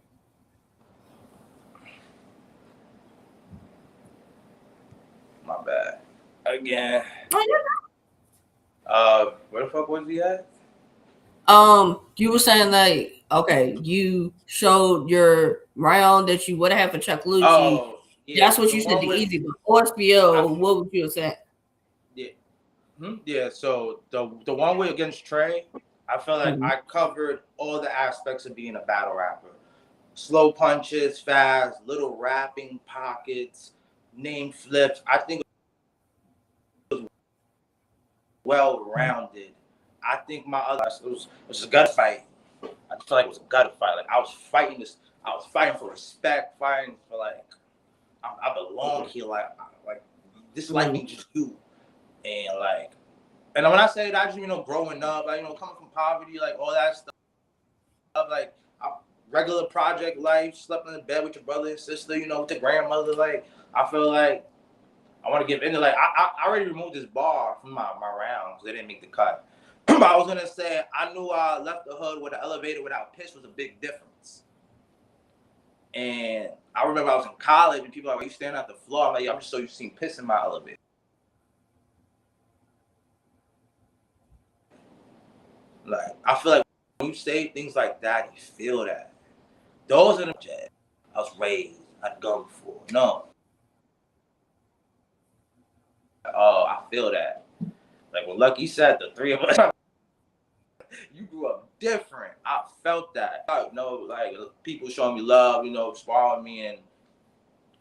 My bad. Again. Where the fuck was he at? You were saying like, okay, you showed your round that you would have for Chuck Lucci. Oh, yeah. That's what you said. The easy, but OSBO, what would you have said? Yeah. Yeah, so the one way against Trey, I feel like I covered all the aspects of being a battle rapper. Slow punches, fast, little rapping pockets, name flips. I think well rounded. I think my other it was a gut fight. I feel like it was a gut fight. Like I was fighting this. I was fighting for respect, fighting for like I belong here. Like this life ain't just you. And like, and when I say that, I just growing up, like coming from poverty, like all that stuff, like regular project life, slept in the bed with your brother and sister, with your grandmother. Like I feel like I want to get into like I already removed this bar from my rounds. They didn't make the cut. But I was gonna say I knew I left the hood with an elevator without piss was a big difference. And I remember I was in college and people were like, "Why you standing at the floor?" I'm like, "I'm just so used to seeing piss in my elevator." Like I feel like when you say things like that, you feel that. Those are the jazz. I was raised. I'd gone before. No. Oh, I feel that. Like when Lucky said, the three of us, you grew up different. I felt that. Like people showing me love, sparring me, and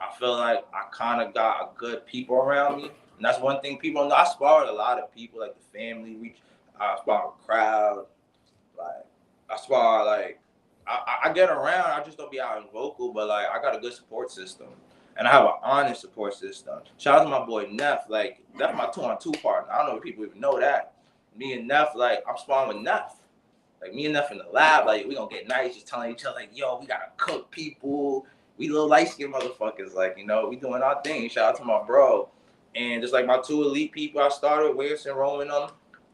I feel like I kind of got a good people around me. And that's one thing people know. I sparred a lot of people, like the family. I sparred a crowd. Like I spar, like I get around. I just don't be out and vocal, but like I got a good support system, and I have an honest support system. Shout out to my boy Neff. Like that's my 2-on-2 partner. I don't know if people even know that. Me and Neff, like I'm sparring with Neff. Like me and Neff in the lab, like we gonna get nice, just telling each other, like, yo, we gotta cook people. We little light skinned motherfuckers, like, we doing our thing. Shout out to my bro. And just like my two elite people I started, Wes and Roman them,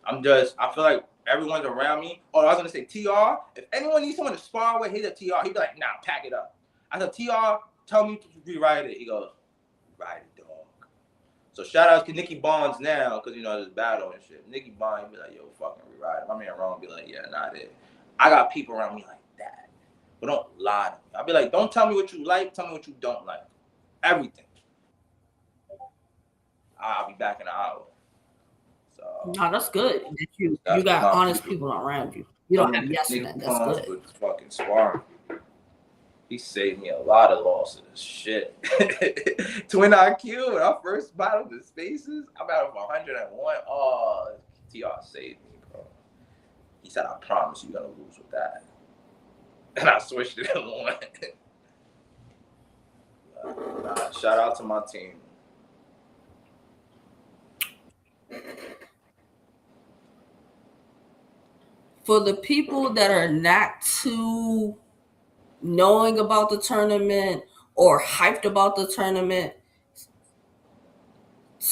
I feel like everyone's around me. Oh, I was gonna say TR. If anyone needs someone to spar with, hit a TR. He'd be like, nah, pack it up. I said, TR, tell me to rewrite it. He goes, write it, dog. So shout out to Nicky Bonds now, because there's battle and shit. Nicky Bonds be like, yo, fucking rewrite it. My man Ron be like, yeah, not it. I got people around me like that. But don't lie to me. I'll be like, don't tell me what you like, tell me what you don't like. Everything. I'll be back in an hour. So no, that's good. You got honest people around you. You don't have yes Nicky men. That's Bonds good. with fucking sparring. He saved me a lot of losses. Shit. Twin IQ, when I first battled the spaces, I battled for 101. Oh, TR saved me, bro. He said, I promise you're going to lose with that. And I switched it and won. Shout out to my team. For the people that are not too knowing about the tournament or hyped about the tournament,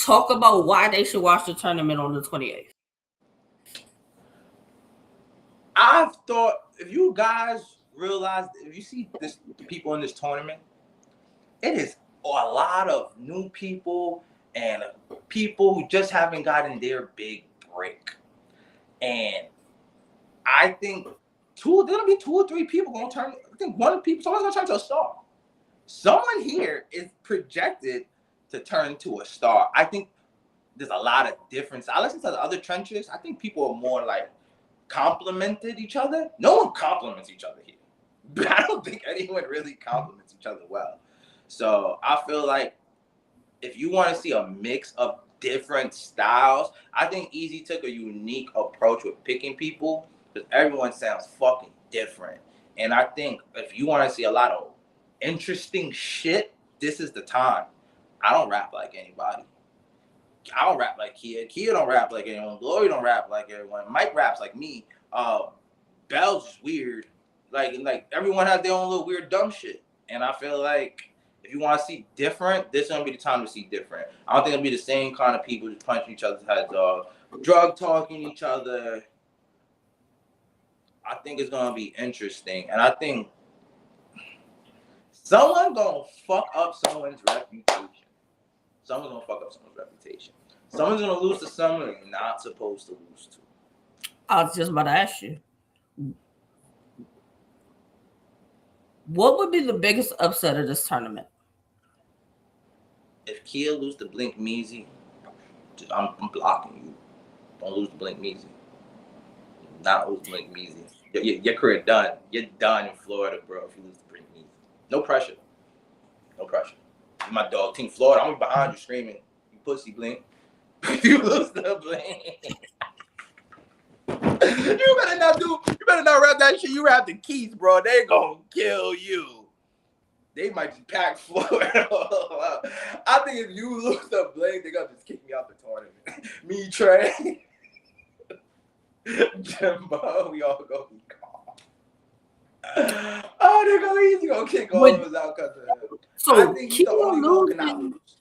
talk about why they should watch the tournament on the 28th. I've thought, if you guys realize, if you see this people in this tournament, it is a lot of new people and people who just haven't gotten their big break. And I think there's gonna be 2 or 3 people gonna turn. I think someone's gonna turn to a star. Someone here is projected to turn to a star. I think there's a lot of difference. I listen to the other trenches. I think people are more like complimented each other. No one compliments each other here. But I don't think anyone really compliments each other well. So I feel like if you want to see a mix of different styles, I think Easy took a unique approach with picking people because everyone sounds fucking different. And I think if you want to see a lot of interesting shit, this is the time. I don't rap like anybody. I don't rap like Kia. Kia don't rap like anyone. Glory don't rap like everyone. Mike raps like me. Bell's is weird. Like everyone has their own little weird dumb shit. And I feel like if you want to see different, this is gonna be the time to see different. I don't think it'll be the same kind of people just punching each other's heads off, drug talking each other. I think it's gonna be interesting, and I think someone's gonna fuck up someone's reputation. Someone's gonna fuck up someone's reputation. Someone's gonna lose to someone they're not supposed to lose to. I was just about to ask you, what would be the biggest upset of this tournament? If Kia lose to Blink Meezy, I'm blocking you. Don't lose to Blink Measy. Not lose to Blink Measy. Your career done. You're done in Florida, bro, if you lose to Blink Measy. No pressure. No pressure. You're my dog, Team Florida. I'm behind you screaming, you pussy, Blink. You lose to Blink. You better not rap that shit. You rap the Keys, bro. They gonna kill you. They might just pack Florida. I think if you lose to Blink, they gonna just kick me out the tournament. Me, Trey, Jimbo, we all gonna be gone. Oh, he's gonna kick all of us out because of him. So I think he's the only one who cannot lose.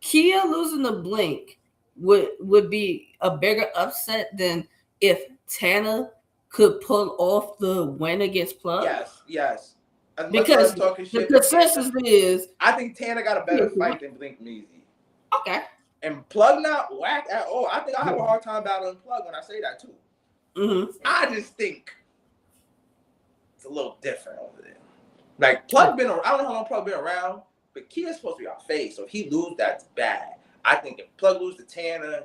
Kia losing to Blink would be a bigger upset than if Tana could pull off the win against Plug. Yes. Because the consensus is, I think Tana got a better fight than Blink Measy. Okay. And Plug not whack at all. I think I have a hard time battling Plug when I say that too. Mm-hmm. I just think it's a little different over there. Like Plug been around, I don't know how long Plug been around, but Kia's supposed to be our face. So if he lose, that's bad. I think if Plug lose to Tana,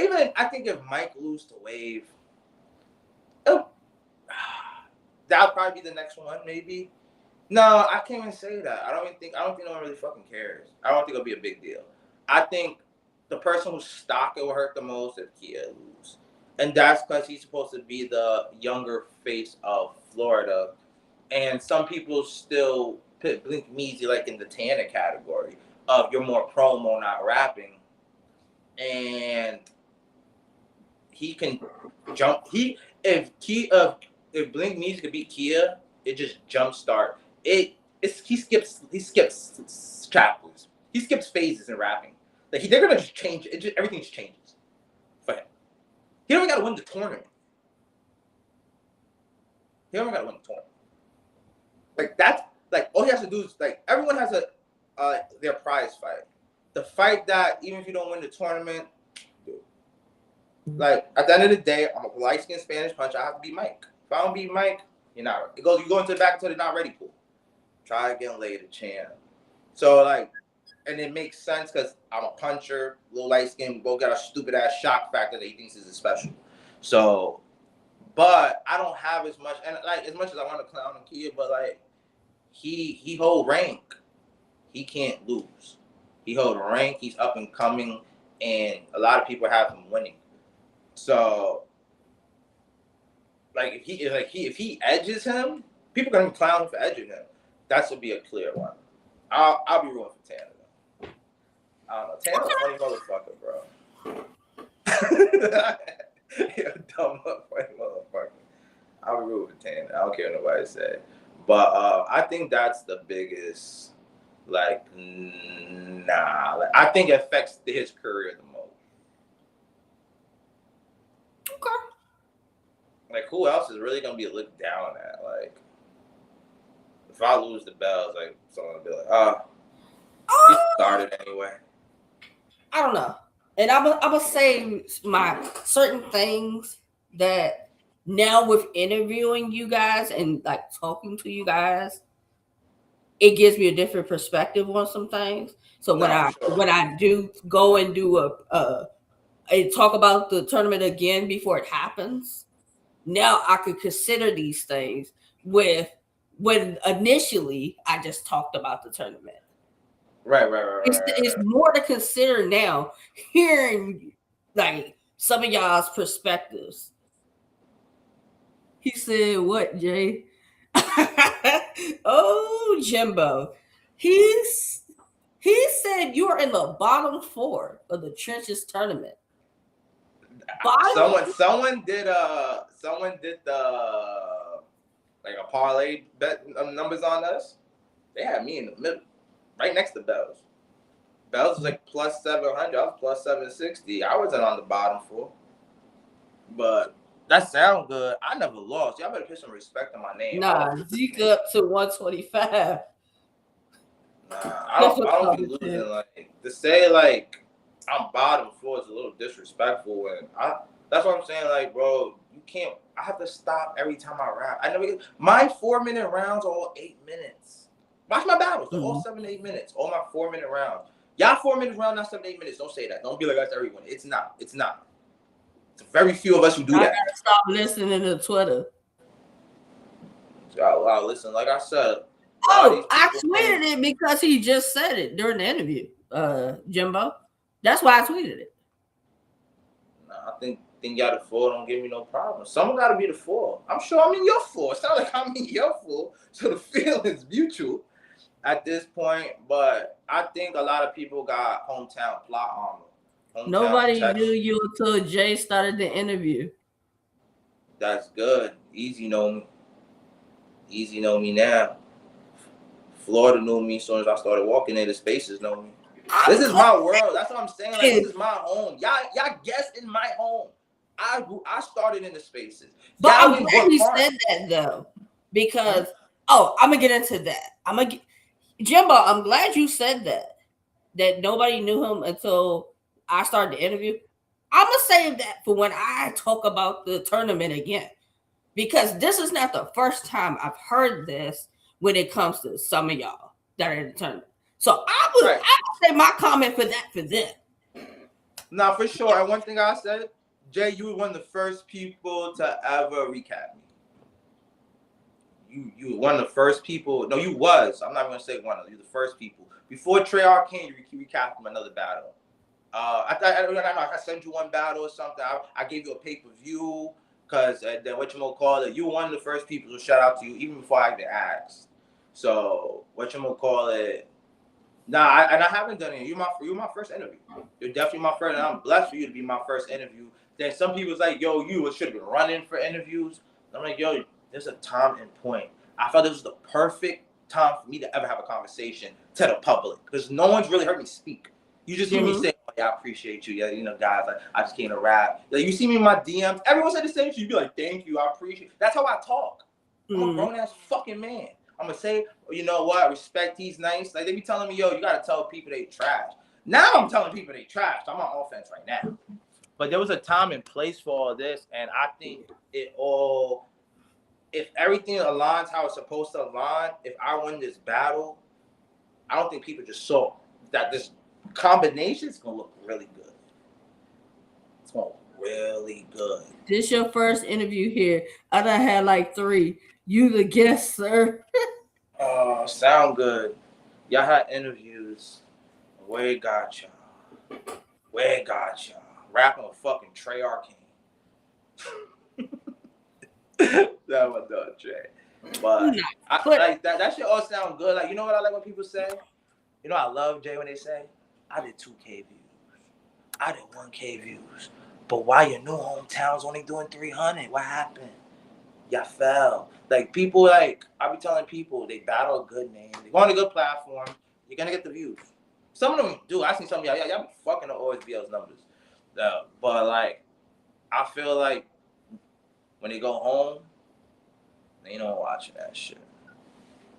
even I think if Mike lose to Wave, that'll probably be the next one, maybe. No, I can't even say that. I don't think no one really fucking cares. I don't think it'll be a big deal. I think the person whose stock it will hurt the most if Kia lose. And that's because he's supposed to be the younger face of Florida. And some people still put Blink Measy like in the Tana category of you're more promo, not rapping. And he can jump. If Blink Measy could beat Kia, it just jumpstart. He skips chapters. He skips phases in rapping. Like they're gonna just change it. Everything just changes for him. He don't even gotta win the tournament. Like that's like all he has to do is like everyone has their prize fight. The fight that even if you don't win the tournament, like at the end of the day, I'm a light skinned Spanish puncher. I have to beat Mike. If I don't beat Mike, you're not. You go into the back to the not ready pool. Try again later, champ. So like, and it makes sense because I'm a puncher, little light skin. We both got a stupid ass shock factor that he thinks is special. So, but I don't have as much, and like as much as I want to clown on Kia, but like he hold rank. He can't lose. He hold rank. He's up and coming, and a lot of people have him winning. So, like if he edges him, people are gonna clown him for edging him. That should be a clear one. I'll be rooting for Tana. I don't know. Tana's a funny motherfucker, bro. You're a dumb funny motherfucker. I'll be rooting for Tana. I don't care what nobody say. But I think that's the biggest. Like, I think it affects his career the most. Okay. Like, who else is really gonna be looked down at? Like, if I lose the bells, like someone will be like, he started anyway. I don't know. And I'm gonna say my certain things that now with interviewing you guys and like talking to you guys, it gives me a different perspective on some things. So when I do go and do a talk about the tournament again before it happens, now I could consider these things when initially I just talked about the tournament. Right. It's more to consider now, hearing like some of y'all's perspectives. He said, "What, Jay?" Oh, Jimbo. He said you are in the bottom 4 of the Trenches tournament. Someone did the like a parlay bet numbers on us. They had me in the middle, right next to Bells. Bells was like plus 700. I was plus 760. I wasn't on the bottom 4, but that sounds good. I never lost. Y'all better put some respect on my name. Nah, Zeek up to 125. Nah, I don't be losing. Like to say like I'm bottom 4 is a little disrespectful, and that's what I'm saying. Like, bro, you can't. I have to stop every time I rap. I never. My 4-minute rounds are all 8 minutes. Watch my battles. They're all 7 to 8 minutes. All my 4-minute rounds. Y'all 4 minutes round, not 7 to 8 minutes. Don't say that. Don't be like that's everyone. It's not. It's very few of us who do I that. gotta stop listening to Twitter. Wow, listen, like I said, Oh, I tweeted it because he just said it during the interview, Jimbo. That's why I tweeted it. Nah, I think y'all the four don't give me no problem. Someone got to be the four. I'm sure I'm in your four. It's not like I'm in your four, so the feeling's mutual at this point. But I think a lot of people got hometown plot armor. Nobody knew you until Jay started the interview. That's good. Easy know me. Easy know me now. Florida knew me as soon as I started walking into spaces. Know me. This is my world. That's what I'm saying. Like, this is my home. Y'all guest in my home. I started in the spaces. But I'm glad he said that though, because I'm gonna get into that. Jimbo, I'm glad you said that nobody knew him until I started the interview. I'm gonna save that for when I talk about the tournament again, because this is not the first time I've heard this when it comes to some of y'all that are in the tournament. So I would say my comment for them. Nah, for sure. And one thing I said, Jay, you were one of the first people to ever recap me. You were one of the first people. No, you was. I'm not gonna say one of you. The first people before Treyarch came, you recapped him another battle. I sent you one battle or something. I gave you a pay-per-view because then whatchamacallit, you were one of the first people. So shout out to you even before I even asked. So whatchamacallit. Nah, I haven't done it. You're my first interview. You're definitely my first, and I'm blessed for you to be my first interview. Then some people's like, yo, you should have been running for interviews. I'm like, yo, there's a time and point. I felt this was the perfect time for me to ever have a conversation to the public because no one's really heard me speak. You just hear me say, oh, yeah, I appreciate you. Yeah, guys, like, I just came to rap. Like, you see me in my DMs, everyone said the same shit. You be like, thank you, I appreciate it. That's how I talk. I'm a grown-ass fucking man. I'm going to say, you know what, respect, he's nice. Like, they be telling me, yo, you got to tell people they trash. Now I'm telling people they trash. I'm on offense right now. But there was a time and place for all this, and I think if everything aligns how it's supposed to align, if I win this battle, I don't think people just saw that this combination is going to look really good. It's going to look really good. This your first interview here. I done had like 3. You the guest, sir. Oh, sound good. Y'all had interviews. Where got y'all? Rapping with fucking Treyarch King. That was done, Trey. But like that shit all sound good. Like, you know what I like when people say? You know, I love Jay when they say, I did 2K views. I did 1K views. But why your new hometown's only doing 300? What happened? Y'all fell. Like, people, like, I be telling people, they battle a good name. They go on a good platform. You're going to get the views. Some of them do. I seen some of y'all be fucking the OSBL's numbers. But, like, I feel like when they go home, they ain't no watching that shit.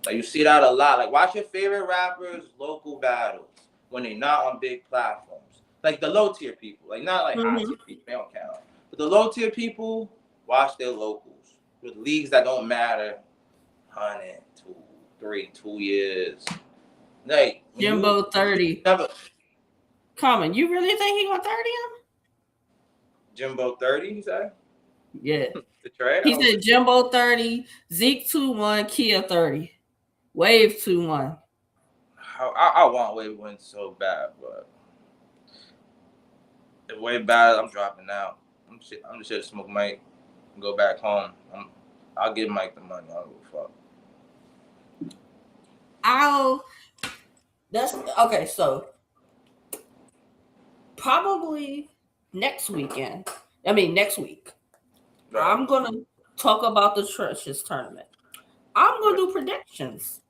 Like, you see that a lot. Like, watch your favorite rappers' local battles when they're not on big platforms. Like, the low-tier people. Like, not like high-tier people. They don't count. But the low-tier people, watch their locals. With leagues that don't matter, 100, 2, 3, 2 years. Like, Jimbo 30. Common, you really think he gonna 30 him? Jimbo 30, you say? Yeah. The trade? He said Jimbo 30, Zeek 2-1, Kia 30. Wave 2-1. I want Wave win so bad, but if Wave bad, I'm dropping out. I'm just here to smoke Mike and go back home. I'll give Mike the money. I don't give a fuck. That's okay. So probably next week. Right. I'm gonna talk about the Trenches tournament. I'm gonna do predictions.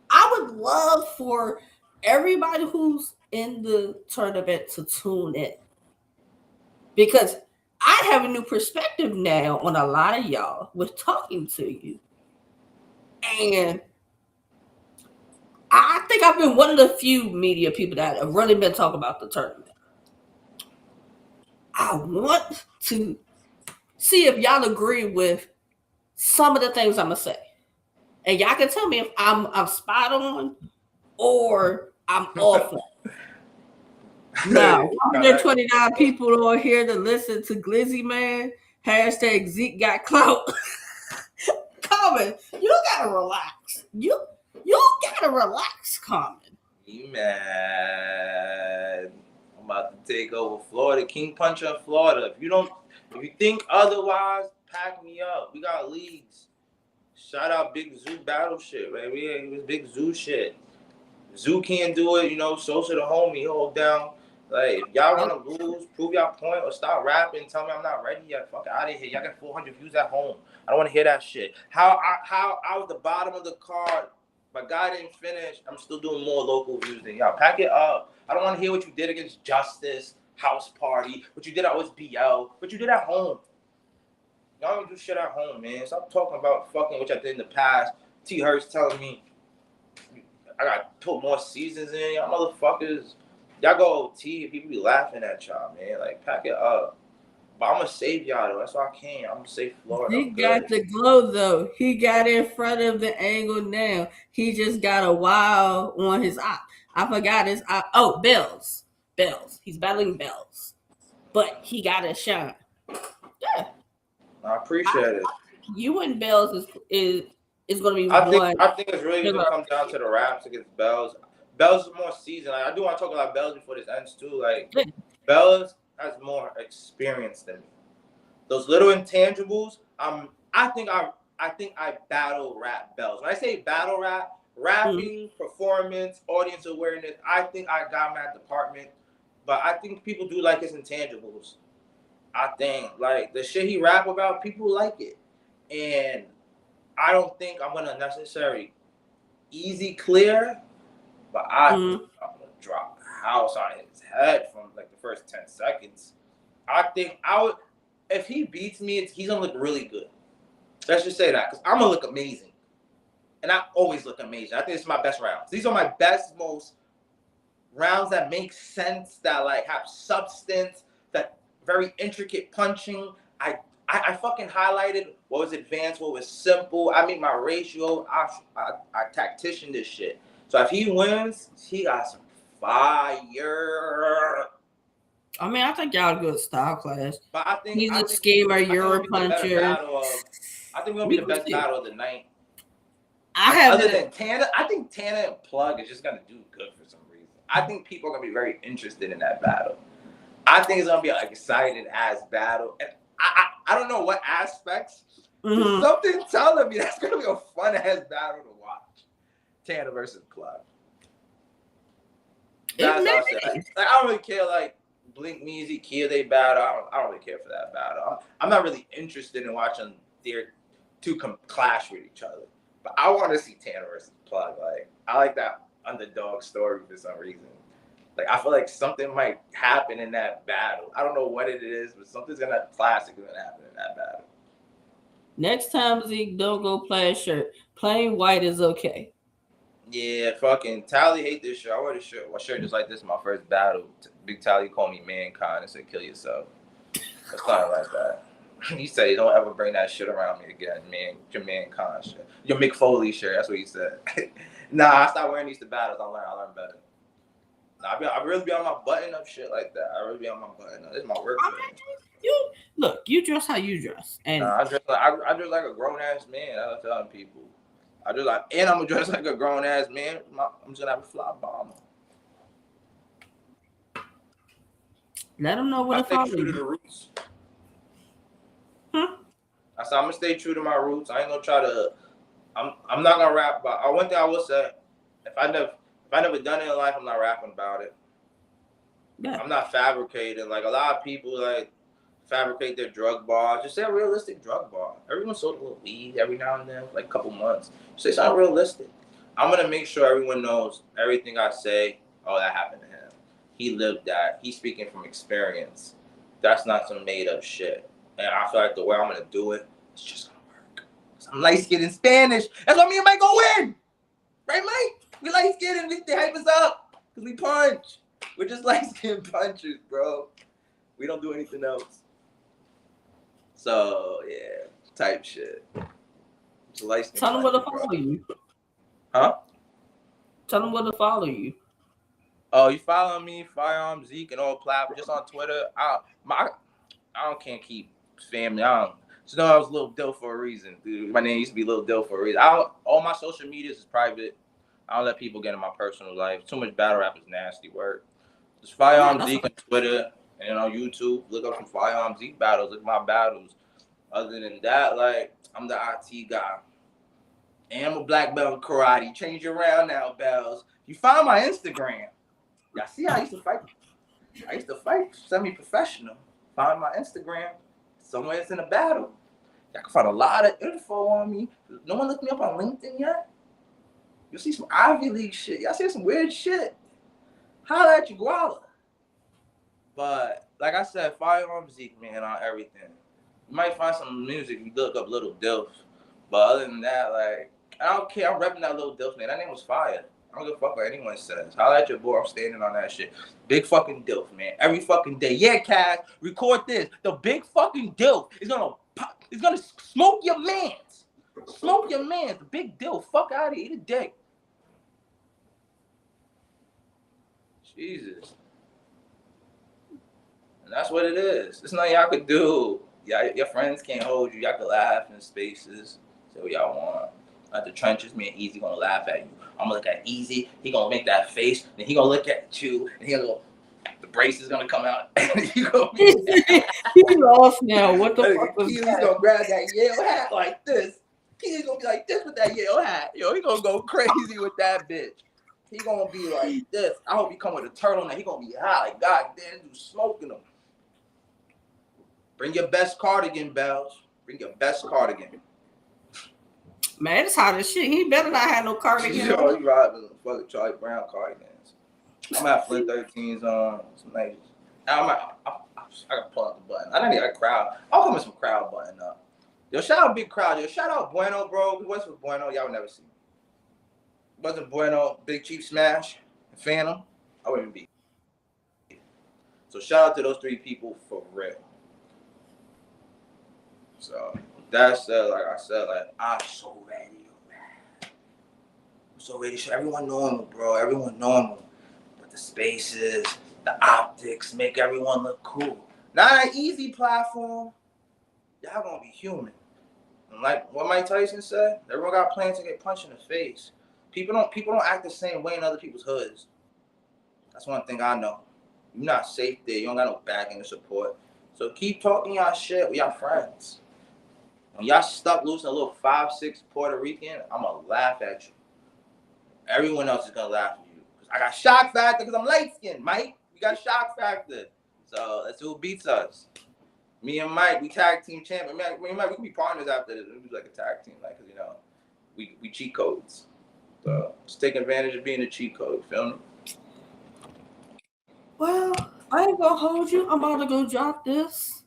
I would love for everybody who's in the tournament to tune in, because I have a new perspective now on a lot of y'all with talking to you. And I think I've been one of the few media people that have really been talking about the tournament. I want to see if y'all agree with some of the things I'm going to say. And y'all can tell me if I'm spot on or I'm off. Now, 129 people on here to listen to Glizzy Man. Hashtag Zeke got clout. Common, you gotta relax. You gotta relax, Common. You mad? I'm about to take over Florida. King Puncher in Florida. If you think otherwise, pack me up. We got leagues. Shout out Big Zoo battle shit, right? It was Big Zoo shit. Zoo can't do it, so should the homie. Hold down. Like, if y'all want to lose, prove y'all point, or stop rapping, tell me I'm not ready yet. Fuck out of here. Y'all got 400 views at home. I don't want to hear that shit. How I was the bottom of the card. My guy didn't finish. I'm still doing more local views than y'all. Pack it up. I don't want to hear what you did against Justice, House Party, what you did at OSBL, what you did at home. Y'all don't do shit at home, man. Stop talking about fucking what y'all did in the past. T. Hurst telling me I got to put more seasons in. Y'all motherfuckers. Y'all go OT. People be laughing at y'all, man. Like, pack it up. But I'm going to save y'all, though. That's all I can. I'm going to save Florida. He got the glow, though. He got in front of the angle now. He just got a wow on his eye. I forgot his eye. Oh, Bells. He's battling Bells. But he got a shine. Yeah. I appreciate it. You and Bells is going to be I one. think it's really going to come down to the raps against Bells. Bells is more seasoned. Like, I do want to talk about Bells before this ends, too. Like, Bells has more experience than me. Those little intangibles, I think I battle rap Bells. When I say battle rap, rapping, performance, audience awareness, I think I got him at department. But I think people do like his intangibles. I think, like, the shit he rap about, people like it. And I don't think I'm gonna necessarily easy clear, but I think I'm gonna drop a house on his head from like the first 10 seconds. I think I would, if he beats me, he's gonna look really good. Let's just say that, because I'm gonna look amazing, and I always look amazing. I think it's my best rounds. These are my best, most rounds that make sense, that like have substance, that very intricate punching. I fucking highlighted what was advanced, what was simple. I made my ratio. I tactician this shit. So if he wins, he got some fire. I mean, I think y'all a good style clash. But I think he's a schemer, you're a puncher. I think we're gonna be the best battle of the night. Other than Tana, I think Tana and Plug is just gonna do good for some reason. I think people are gonna be very interested in that battle. I think it's gonna be an exciting ass battle, and I don't know what aspects. Something telling me that's gonna be a fun ass battle to watch. Tana versus Plug. That's all shit. Like, I don't really care. Like Blink Meezy, Kia, they battle. I don't really care for that battle. I'm not really interested in watching their two clash with each other. But I want to see Tana versus Plug. Like, I like that underdog story for some reason. Like, I feel like something might happen in that battle. I don't know what it is, but something's classic gonna happen in that battle. Next time, Zeke, don't go plaid shirt. Plain white is okay. Yeah, fucking Tally hate this shirt. I wear this shirt. My shirt just like this. My first battle. Big Tally called me mankind and said, "Kill yourself." It's kind of like that. He said, "Don't ever bring that shit around me again, man. Your mankind shit. Your Mick Foley shirt." That's what he said. Nah, I stopped wearing these to battles. I learn better. Nah, I really be on my button up shit like that. I really be on my button up. This is my work. You dress how you dress, and I dress like a grown ass man. I was telling people, I'm gonna dress like a grown ass man. I'm just gonna have a fly bomber. Let them know what to follow. True to the roots. I said I'm gonna stay true to my roots. I ain't gonna try to. I'm not gonna rap about. One thing I will say, if I never done it in life, I'm not rapping about it. Yeah. I'm not fabricating. Like a lot of people like fabricate their drug bars. Just say a realistic drug bar. Everyone sold a little weed every now and then, like a couple months. Say something realistic. I'm gonna make sure everyone knows everything I say. Oh, that happened to him. He lived that. He's speaking from experience. That's not some made up shit. And I feel like the way I'm gonna do it, it's just gonna work. I'm light skinned in Spanish. That's why me and Mike go win. Right, Mike? We light skinned and they hype us up. Because we punch. We're just light skinned punchers, bro. We don't do anything else. So, yeah. Type shit. Tell them where to follow you. Huh? Tell them where to follow you. Oh, you follow me, Firearm Zeek, and all platforms, just on Twitter. I can't keep family. I don't. Just know I was Lil Dill for a reason, dude. My name used to be Lil Dill for a reason. All my social medias is private. I don't let people get in my personal life. Too much battle rap is nasty work. Just Firearm Zeek on Twitter and on YouTube. Look up some Firearm Zeek battles. Look at my battles. Other than that, like, I'm the IT guy. And I'm a black belt in karate. Change around now, bells. You find my Instagram. Y'all see how I used to fight? I used to fight semi-professional. Find my Instagram. Somewhere it's in a battle. Y'all can find a lot of info on me. No one looked me up on LinkedIn yet. You'll see some Ivy League shit. Y'all see some weird shit. Holla at your guala. But like I said, Firearm Zeek, man, on everything. You might find some music if you look up Little Dilf. But other than that, like, I don't care. I'm repping that Little Dilf, man. That name was fire. I don't give a fuck what anyone says. Holla at your boy. I'm standing on that shit. Big fucking Dilf, man. Every fucking day. Yeah, Cass, record this. The big fucking Dilf is gonna pop. It's gonna smoke your mans. Smoke your mans. The big Dilf. Fuck out of here. Eat a dick. Jesus. And that's what it is. There's nothing y'all could do. Your friends can't hold you. Y'all can laugh in spaces. Say what y'all want. At the trenches, me and Easy gonna laugh at you. I'm gonna look at Easy. He gonna make that face. Then he gonna look at you. And he gonna go, the brace is gonna come out. And he gonna be He's off now. What the fuck was Easy's that? gonna grab that Yale hat like this. Easy's gonna be like this with that Yale hat. Yo, he gonna go crazy with that bitch. He gonna be like this. I hope he come with a turtleneck. He gonna be hot. Like, God damn, you smoking him. Bring your best cardigan, Bells. Bring your best cardigan. Man, it's hot as shit. He better not have no cardigan. Yo, he riding fucking Charlie Brown cardigans. I'm at Flint 13s on some nice. I gotta pull out the button. I don't need a crowd. I'll come with some crowd button up. Yo, shout out big crowd. Yo, shout out Bueno, bro. What's with Bueno? Y'all would never see. Wasn't Bueno, Big Chief Smash, Phantom. I wouldn't be. So shout out to those three people for real. So that's like I said, like, I'm so ready, man. I'm so ready. Everyone normal, bro. Everyone normal. But the spaces, the optics make everyone look cool. Not an easy platform. Y'all gonna be human. And like what Mike Tyson said, everyone got plans to get punched in the face. People don't act the same way in other people's hoods. That's one thing I know. You're not safe there. You don't got no backing or support. So keep talking y'all shit with y'all friends. When y'all stuck losing a little 5'6" Puerto Rican, I'm going to laugh at you. Everyone else is going to laugh at you. I got shock factor because I'm light skinned, Mike. We got shock factor. So let's see who beats us. Me and Mike, we tag team champion. Man, me and Mike, we can be partners after this. We do like a tag team, like, because, you know, we cheat codes. So just take advantage of being a cheat code. Feel me? Well, I ain't gonna hold you. I'm about to go drop this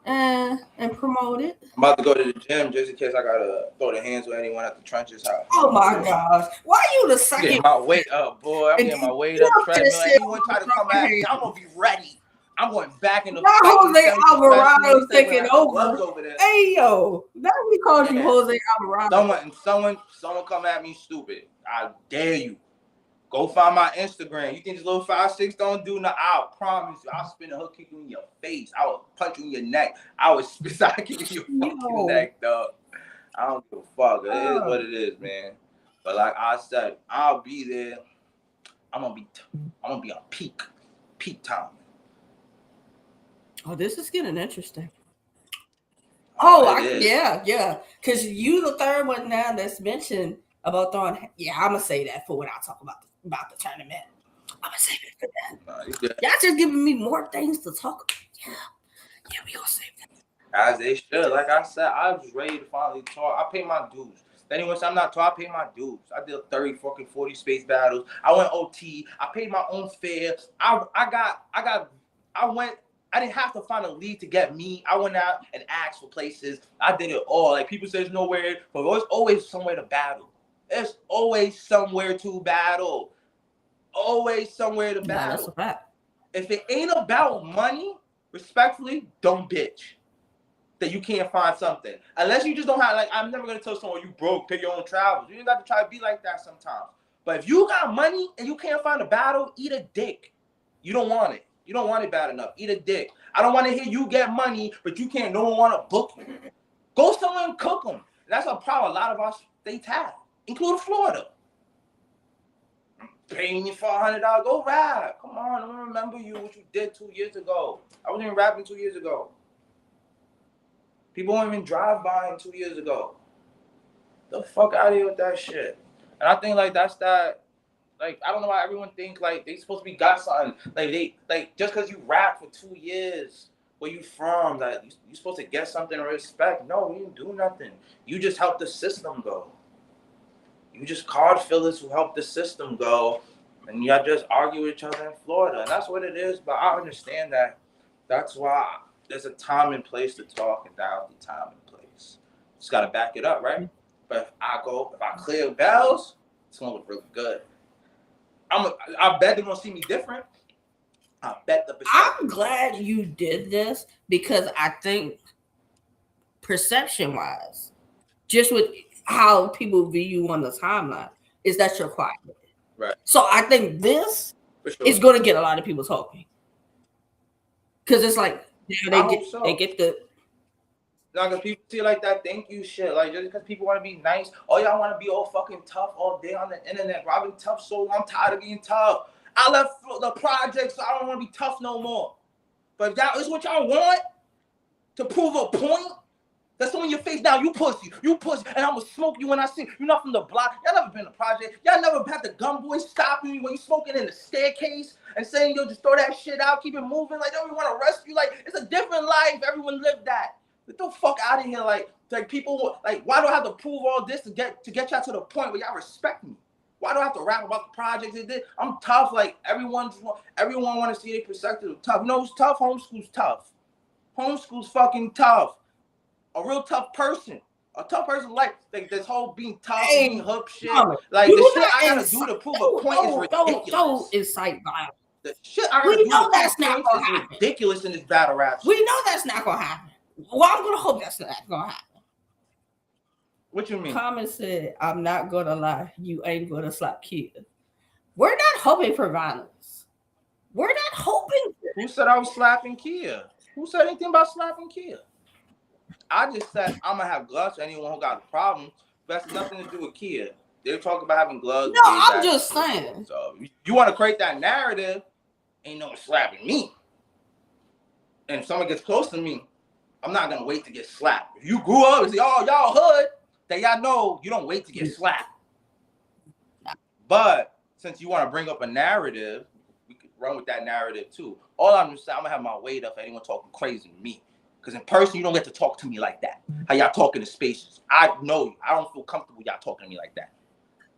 and promote it. I'm about to go to the gym just in case I gotta throw the hands with anyone at the trenches. Oh my gosh. Why you the second? I'm getting my weight up, boy. I'm getting my weight up. Treadmill. Anyone try to come at me, I'm gonna be ready. I'm going back in the fight. Jose Alvarado taking over. Hey yo, that we called you Jose Alvarado. Someone come at me stupid. I dare you. Go find my Instagram. You think this little 5'6" don't do nothing? I promise you, I'll spin a hook kick you in your face. I will punch you in your neck. I will spin a kick in your fucking neck, dog. I don't give a fuck. It is what it is, man. But like I said, I'll be there. I'm gonna be on peak time. Oh, this is getting interesting. Yeah. Because you the third one now that's mentioned about throwing. Yeah, I'm gonna say that for when I talk about the tournament. I'm gonna save it for that. Y'all just giving me more things to talk about. Yeah, we gonna save that. As they should. Like I said, I was ready to finally talk. I paid my dues. Anyone say I'm not tall, I paid my dues. I did 30 fucking 40 space battles. I went OT. I paid my own fare. I didn't have to find a lead to get me. I went out and asked for places. I did it all. Like people say there's nowhere, but there's always somewhere to battle. There's always somewhere to battle. Always somewhere to battle. That's a fact. If it ain't about money, respectfully, don't bitch that you can't find something. Unless you just don't have, like, I'm never going to tell someone you broke, pay your own travels. You ain't got to try to be like that sometimes. But if you got money and you can't find a battle, eat a dick. You don't want it. You don't want it bad enough. Eat a dick. I don't want to hear you get money, but you can't. No one want to book you. Go somewhere and cook them. That's a problem a lot of our states have, including Florida. Paying me $400. Go rap. Come on, I don't remember you what you did 2 years ago. I wasn't even rapping 2 years ago. People won't even drive by 2 years ago. The fuck out of here with that shit. And I think like that's that. Like I don't know why everyone think like they supposed to be got something. Like they like just because you rap for 2 years, where you from? Like you supposed to get something or respect. No, you didn't do nothing. You just helped the system go. You just card fillers who help the system go, and y'all just argue with each other in Florida, and that's what it is. But I understand that. That's why there's a time and place to talk, and now's the time and place. Just gotta back it up, right? But if I clear bells, it's gonna look really good. I bet they're gonna see me different. I bet the. I'm glad you did this because I think perception-wise, just with how people view you on the timeline, is that you're quiet. Right. So I think this is going to get a lot of people talking because it's like they get the. Now, because people see like that thank you shit, like just because people want to be nice, oh y'all want to be all fucking tough all day on the internet, bro. I've been tough so long, I'm tired of being tough. I left the project, so I don't want to be tough no more. But if that is what y'all want to prove a point, that's on your face now. You pussy, and I'm gonna smoke you when I see you're not from the block. Y'all never been to project. Y'all never had the gun boys stopping you when you smoking in the staircase and saying yo just throw that shit out, keep it moving. Like they don't want to arrest you. Like it's a different life. Everyone lived that. Get the fuck out of here. Like people like why do I have to prove all this to get y'all to the point where y'all respect me? Why do I have to rap about the projects they did? I'm tough. Like everyone want to see their perspective of tough. You know who's tough? Homeschool's tough. Homeschool's fucking tough. A real tough person. A tough person like this whole being tough and being hook shit. Like the shit I gotta do to prove a point is ridiculous. Don't incite violence. The shit I gotta do to prove a point is ridiculous in this battle rap shit. We know that's not gonna happen. Well, I'm gonna hope that's not gonna happen. What you mean? Common said, I'm not gonna lie, you ain't gonna slap Kia. We're not hoping for violence. We're not hoping. Who said I was slapping Kia? Who said anything about slapping Kia? I just said I'm gonna have gloves for anyone who got a problem. But that's nothing to do with Kia. They talk about having gloves. No, I'm just saying. So you want to create that narrative? Ain't no one slapping me. And if someone gets close to me, I'm not gonna wait to get slapped. If you grew up and say, "Oh, y'all hood," then y'all know you don't wait to get slapped. But since you want to bring up a narrative, we could run with that narrative too. All I'm just saying, I'm gonna have my weight up for anyone talking crazy to me. Because in person, you don't get to talk to me like that. How y'all talking to spaces. I know you. I don't feel comfortable y'all talking to me like that.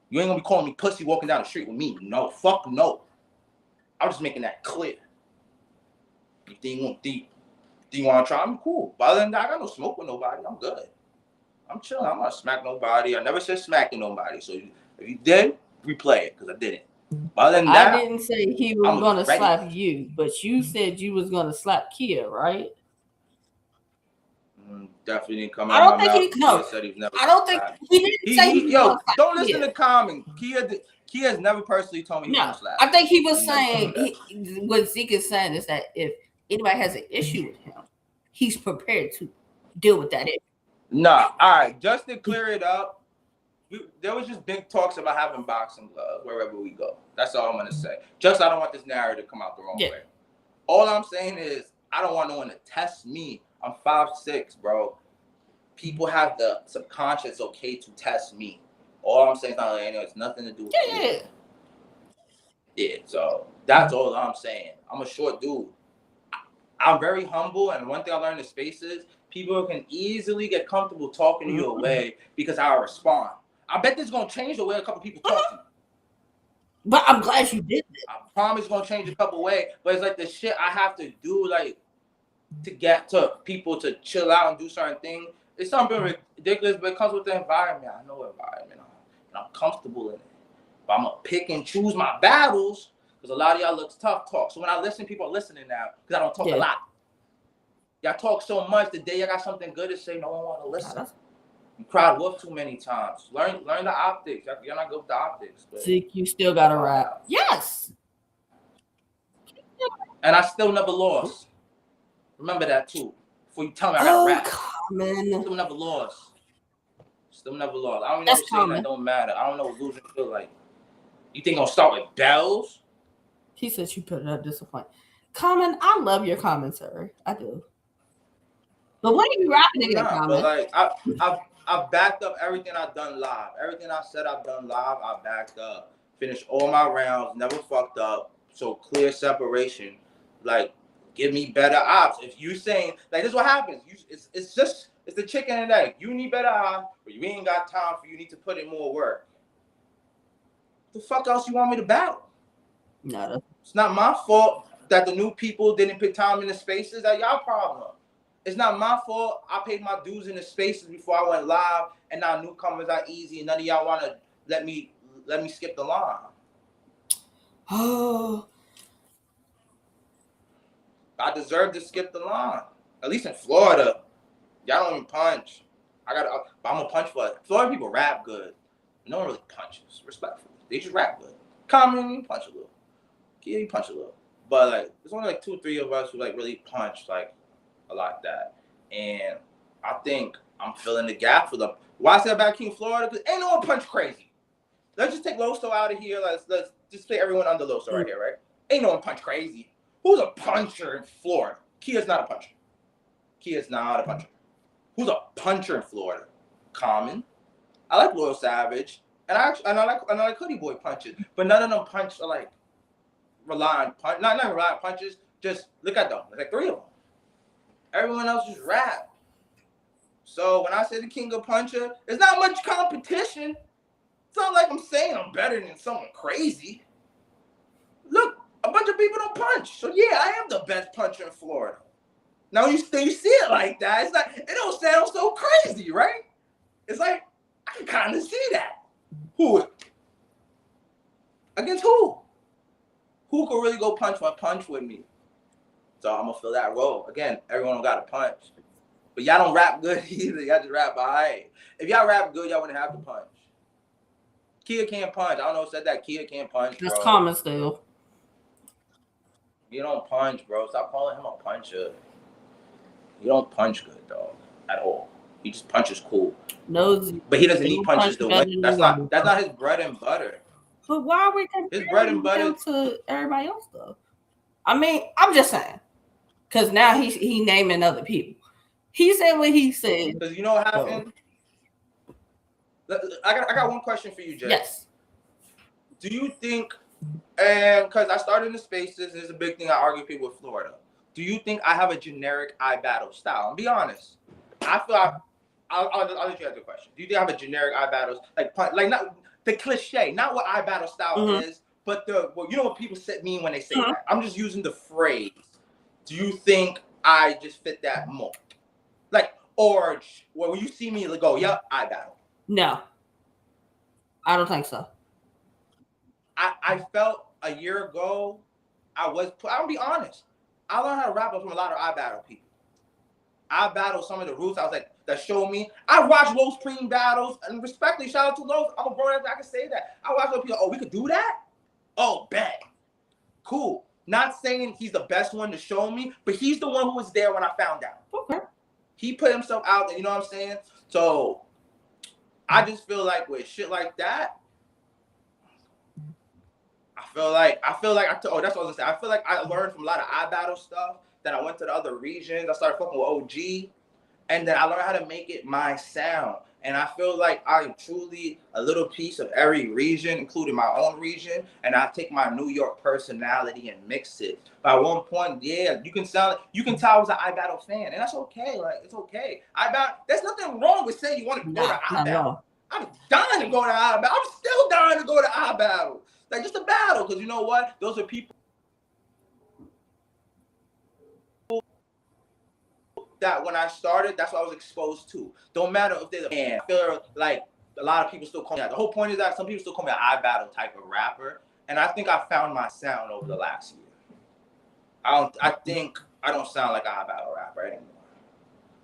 You ain't gonna be calling me pussy walking down the street with me. No, fuck no. I'm just making that clear. You think you want to try? I'm cool. But other than that, I got no smoke with nobody. I'm good. I'm chilling. I'm not smack nobody. I never said smacking nobody. So if you did, replay it because I didn't. But other than that, I didn't say he was gonna slap you, but you said you was gonna slap Kia, right? Definitely didn't come out of my mouth. I don't think he didn't say he was yo, don't listen to Common. Kia has never personally told me he was slap. I think he was saying what Zeke is saying is that if anybody has an issue with him, he's prepared to deal with that issue. Nah, all right. Just to clear it up, there was just big talks about having boxing gloves wherever we go. That's all I'm gonna say. Just I don't want this narrative to come out the wrong way. All I'm saying is I don't want no one to test me. I'm 5'6", bro. People have the subconscious okay to test me. All I'm saying is it's nothing to do with me. Yeah, so that's all I'm saying. I'm a short dude. I'm very humble, and one thing I learned in spaces, people can easily get comfortable talking to you away because I respond. I bet this is gonna change the way a couple people talk to me. But I'm glad you did this. I promise it's gonna change a couple ways, but it's like the shit I have to do, like to get to people to chill out and do certain things. It's something ridiculous, but it comes with the environment. I know environment, and I'm comfortable in it. But I'm gonna pick and choose my battles because a lot of y'all looks tough talk. So when I listen, people are listening now because I don't talk a lot. Y'all talk so much. The day I got something good to say, no one want to listen. You cried wolf too many times. Learn the optics. You're not good with the optics. But Zeke, you still got to rap. Yes. And I still never lost. Remember that too. Before you tell me I got rap. Common. Still never lost. Still never lost. I don't That's know saying that don't matter. I don't know what losing feel like. You think I'll start with bells? He said you put it up disappointed. Common, I love your commentary. I do. But when are you rapping again, Common? But like I've backed up everything I've done live. Everything I said I've done live, I backed up. Finished all my rounds, never fucked up. So clear separation. Like, give me better odds. If you saying like this is what happens. It's the chicken and egg. You need better odds, but you ain't got time for you need to put in more work. The fuck else you want me to battle? No. It's not my fault that the new people didn't put time in the spaces. That's y'all problem. It's not my fault. I paid my dues in the spaces before I went live, and now newcomers are easy, and none of y'all want to let me skip the line. Oh. I deserve to skip the line. At least in Florida, y'all don't even punch. I'm gonna punch for it. Florida people rap good. No one really punches, respectfully. They just rap good. Common, you punch a little. Yeah, you punch a little. But like, there's only like 2-3 of us who like really punch like a lot of that. And I think I'm filling the gap for them. Why I said about King Florida? Because ain't no one punch crazy. Let's just take Loso out of here. Let's just play everyone under Loso right here, right? Ain't no one punch crazy. Who's a puncher in Florida? Kia's not a puncher. Kia's not a puncher. Who's a puncher in Florida? Common. I like Loyal Savage. And I like Hoodie Boy punches. But none of them punch are like rely on punch. Not rely on punches. Just look at them. There's like 3 of them. Everyone else just rap. So when I say the king of puncher, there's not much competition. It's not like I'm saying I'm better than someone crazy. Look, a bunch of people don't punch. So yeah, I am the best puncher in Florida. Now you see it like that. It's like, it don't sound so crazy, right? It's like, I can kind of see that. Who? Against who? Who could really go punch with me? So I'm gonna fill that role. Again, everyone don't got to punch. But y'all don't rap good either. Y'all just rap alright. If y'all rap good, y'all wouldn't have to punch. Kia can't punch. I don't know who said that. Kia can't punch, bro. That's common still. You don't punch, bro. Stop calling him a puncher. You don't punch good, dog, at all. He just punches cool. No, but he doesn't need punches to win. That's not his bread and butter. But why are we comparing him to everybody else though? I mean, I'm just saying, because now he naming other people. He said what he said. Because you know what happened? I got one question for you, Jay. Yes. Do you think, and because I started in the spaces, there's a big thing I argue with people with Florida. Do you think I have a generic eye battle style? And be honest. I feel I'll let you answer the question. Do you think I have a generic eye battles like not the cliche, not what eye battle style is, but you know what people mean when they say that. I'm just using the phrase. Do you think I just fit that mold? Like, or when you see me go, yeah, eye battle. No, I don't think so. I felt a year ago, I'll be honest. I learned how to rap from a lot of eye battle people. I battled some of the roots. I was like, that showed me. I watched Low Spring battles, and respectfully, shout out to Low. I'm a grown up, I can say that. I watched those people. Oh, we could do that? Oh, bet. Cool. Not saying he's the best one to show me, but he's the one who was there when I found out. Okay. He put himself out there. You know what I'm saying? So I just feel like with shit like that, that's what I was gonna say. I feel like I learned from a lot of eye battle stuff. Then I went to the other regions. I started fucking with OG, and then I learned how to make it my sound. And I feel like I'm truly a little piece of every region, including my own region. And I take my New York personality and mix it. But at one point, yeah, you can tell I was an eye battle fan, and that's okay. Like, it's okay. There's nothing wrong with saying you want to go to eye battle. I'm dying to go to eye battle. I'm still dying to go to eye battle. Like, just a battle, because you know what? Those are people that when I started, that's what I was exposed to. Don't matter if they're I feel like a lot of people still call me that. The whole point is that some people still call me an eye battle type of rapper. And I think I found my sound over the last year. I think I don't sound like an eye battle rapper anymore.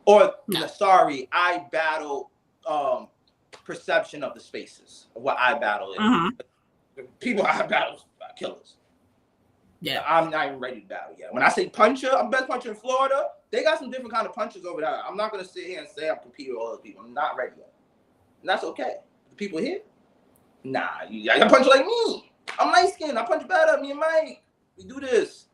Or, sorry, I battle perception of the spaces of what I battle is. Mm-hmm. People I battle are killers. Yeah. I'm not even ready to battle yet. When I say puncher, I'm best puncher in Florida. They got some different kind of punchers over there. I'm not gonna sit here and say I'm competing with all the people. I'm not ready yet. And that's okay. The people here, nah, you punch like me. I'm light skinned. I punch better. Me and Mike, we do this.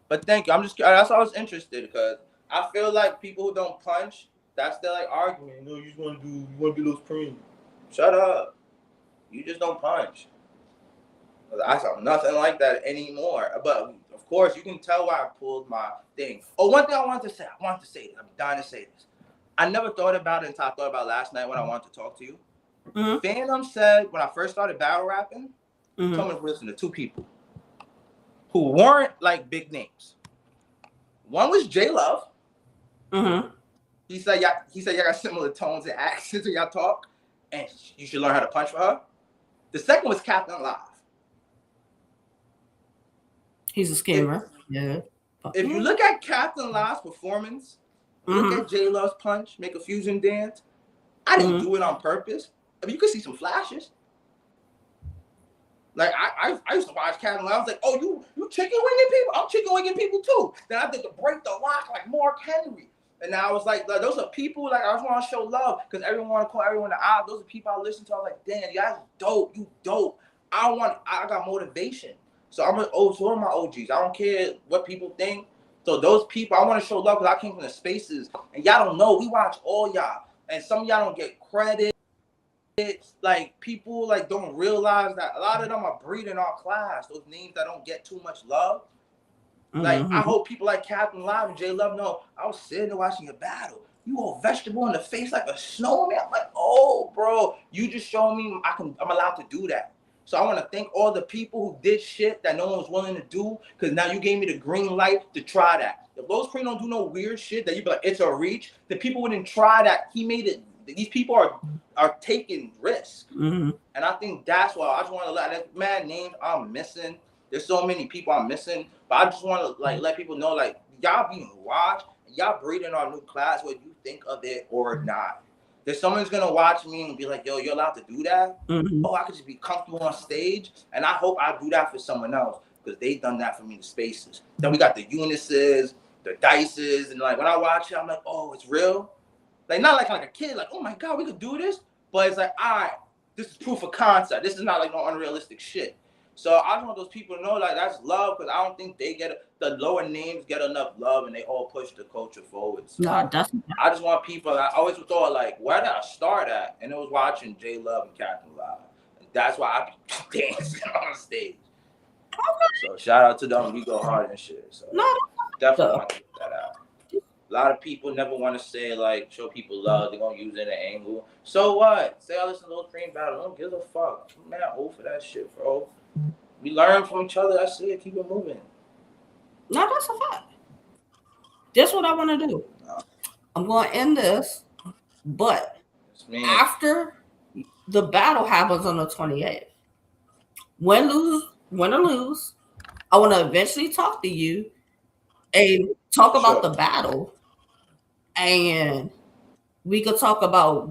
But thank you. That's why I was interested because I feel like people who don't punch, that's their like argument. No, you want to be those cream. Shut up. You just don't punch. I saw nothing like that anymore. But of course, you can tell why I pulled my thing. Oh, one thing I wanted to say. I'm dying to say this. I never thought about it until I thought about last night when I wanted to talk to you. Mm-hmm. Phantom said when I first started battle rapping, told me to listen to two people who weren't like big names. One was J Love. Mm-hmm. He said y'all got similar tones and accents when y'all talk, and you should learn how to punch for her. The second was Captain Live. He's a scammer. If you look at Captain Live's performance, look at J Love's punch, make a fusion dance. I didn't do it on purpose. I mean, you can see some flashes. Like I used to watch Captain Live. I was like, oh, you chicken winging people? I'm chicken winging people too. Then I did the break the lock like Mark Henry. And now I was like those are people like I just want to show love because everyone want to call everyone out. Those are people I listen to. I was like, damn, you guys dope. You dope. I got motivation. So I'm an so one of my OGs. I don't care what people think. So those people, I want to show love because I came from the spaces. And y'all don't know. We watch all y'all. And some of y'all don't get credit. Like people like don't realize that a lot of them are breeding our class. Those names that don't get too much love. Like I hope people like Captain Live and J Love know I was sitting there watching a battle. You all vegetable in the face like a snowman. I'm like, oh, bro, you just showed me I'm allowed to do that. So I want to thank all the people who did shit that no one was willing to do because now you gave me the green light to try that. If Los Cream don't do no weird shit that you be like, it's a reach, the people wouldn't try that. He made it. These people are taking risks. And I think that's why I just want to let mad names I'm missing. There's so many people I'm missing, but I just want to like let people know like y'all being watched, y'all breeding our new class, whether you think of it or not. There's someone's gonna watch me and be like, yo, you're allowed to do that? Oh, I could just be comfortable on stage. And I hope I do that for someone else because they've done that for me in the spaces. Then we got the Eunices, the Dices, and like when I watch it, I'm like, oh, it's real. Like not like a kid, like, oh my God, we could do this. But it's like, all right, this is proof of concept. This is not like no unrealistic shit. So I just want those people to know like that's love because I don't think they the lower names get enough love and they all push the culture forward. So no, I just want people. I always thought like, where did I start at? And it was watching J Love and Captain Live. And that's why I be dancing on stage. So shout out to them. We go hard and shit. So definitely want to get that out. A lot of people never want to say like show people love. They're gonna use it in an angle. So what? Say I listen to those cream battles. Don't give a fuck. I'm mad old for that shit, bro. We learn from each other. That's it. Keep it moving. No, that's a fact. That's what I want to do. I'm going to end this, but after the battle happens on the 28th, win or lose, I want to eventually talk to you and talk about the battle, and we could talk about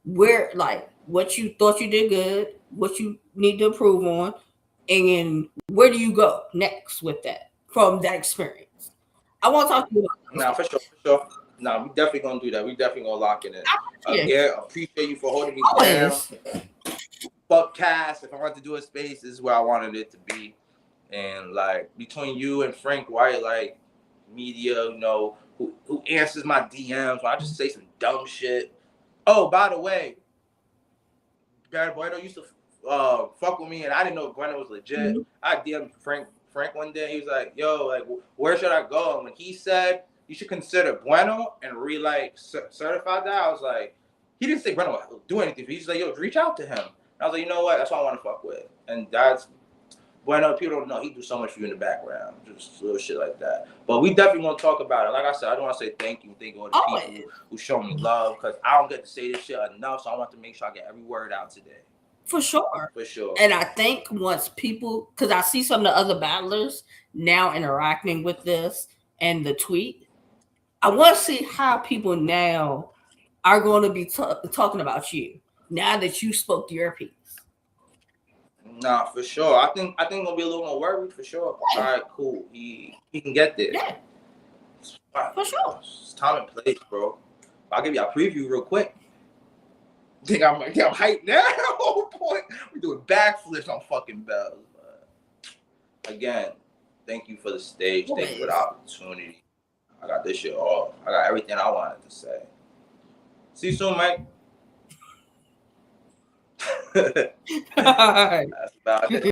where, like, what you thought you did good, what you need to improve on, and where do you go next with that from that experience? I want to talk to you about that. For sure. No, we definitely gonna do that. We definitely gonna lock it in. Again, appreciate you for holding me down. Fuck Cass. If I want to do a space, this is where I wanted it to be. And like between you and Frank White, like media, you know, who answers my DMs when I just say some dumb shit. Oh, by the way, Barry Bueno used to fuck with me, and I didn't know Bueno was legit. I DM'd Frank one day. He was like, "Yo, like, where should I go?" And when he said you should consider Bueno and certify that, I was like, he didn't say Bueno will do anything. He's like, "Yo, reach out to him." And I was like, you know what? That's what I want to fuck with, and that's Bueno. People don't know he do so much for you in the background, just little shit like that. But we definitely want to talk about it. Like I said, I don't want to say thank you all the people who show me love because I don't get to say this shit enough. So I want to make sure I get every word out today. For sure. And I think once people, because I see some of the other battlers now interacting with this and the tweet, I want to see how people now are going to be talking about you now that you spoke to your piece. Nah, for sure. I think gonna be a little more worried for sure. Yeah. All right, cool. He can get there. Yeah, for sure. It's time and place, bro. I'll give you a preview real quick. Think I'm hyped now? Oh boy, we're doing backflips on fucking bells. Again, thank you for the stage. Thank you for the opportunity. I got this shit off. I got everything I wanted to say. See you soon, Mike. That's about it.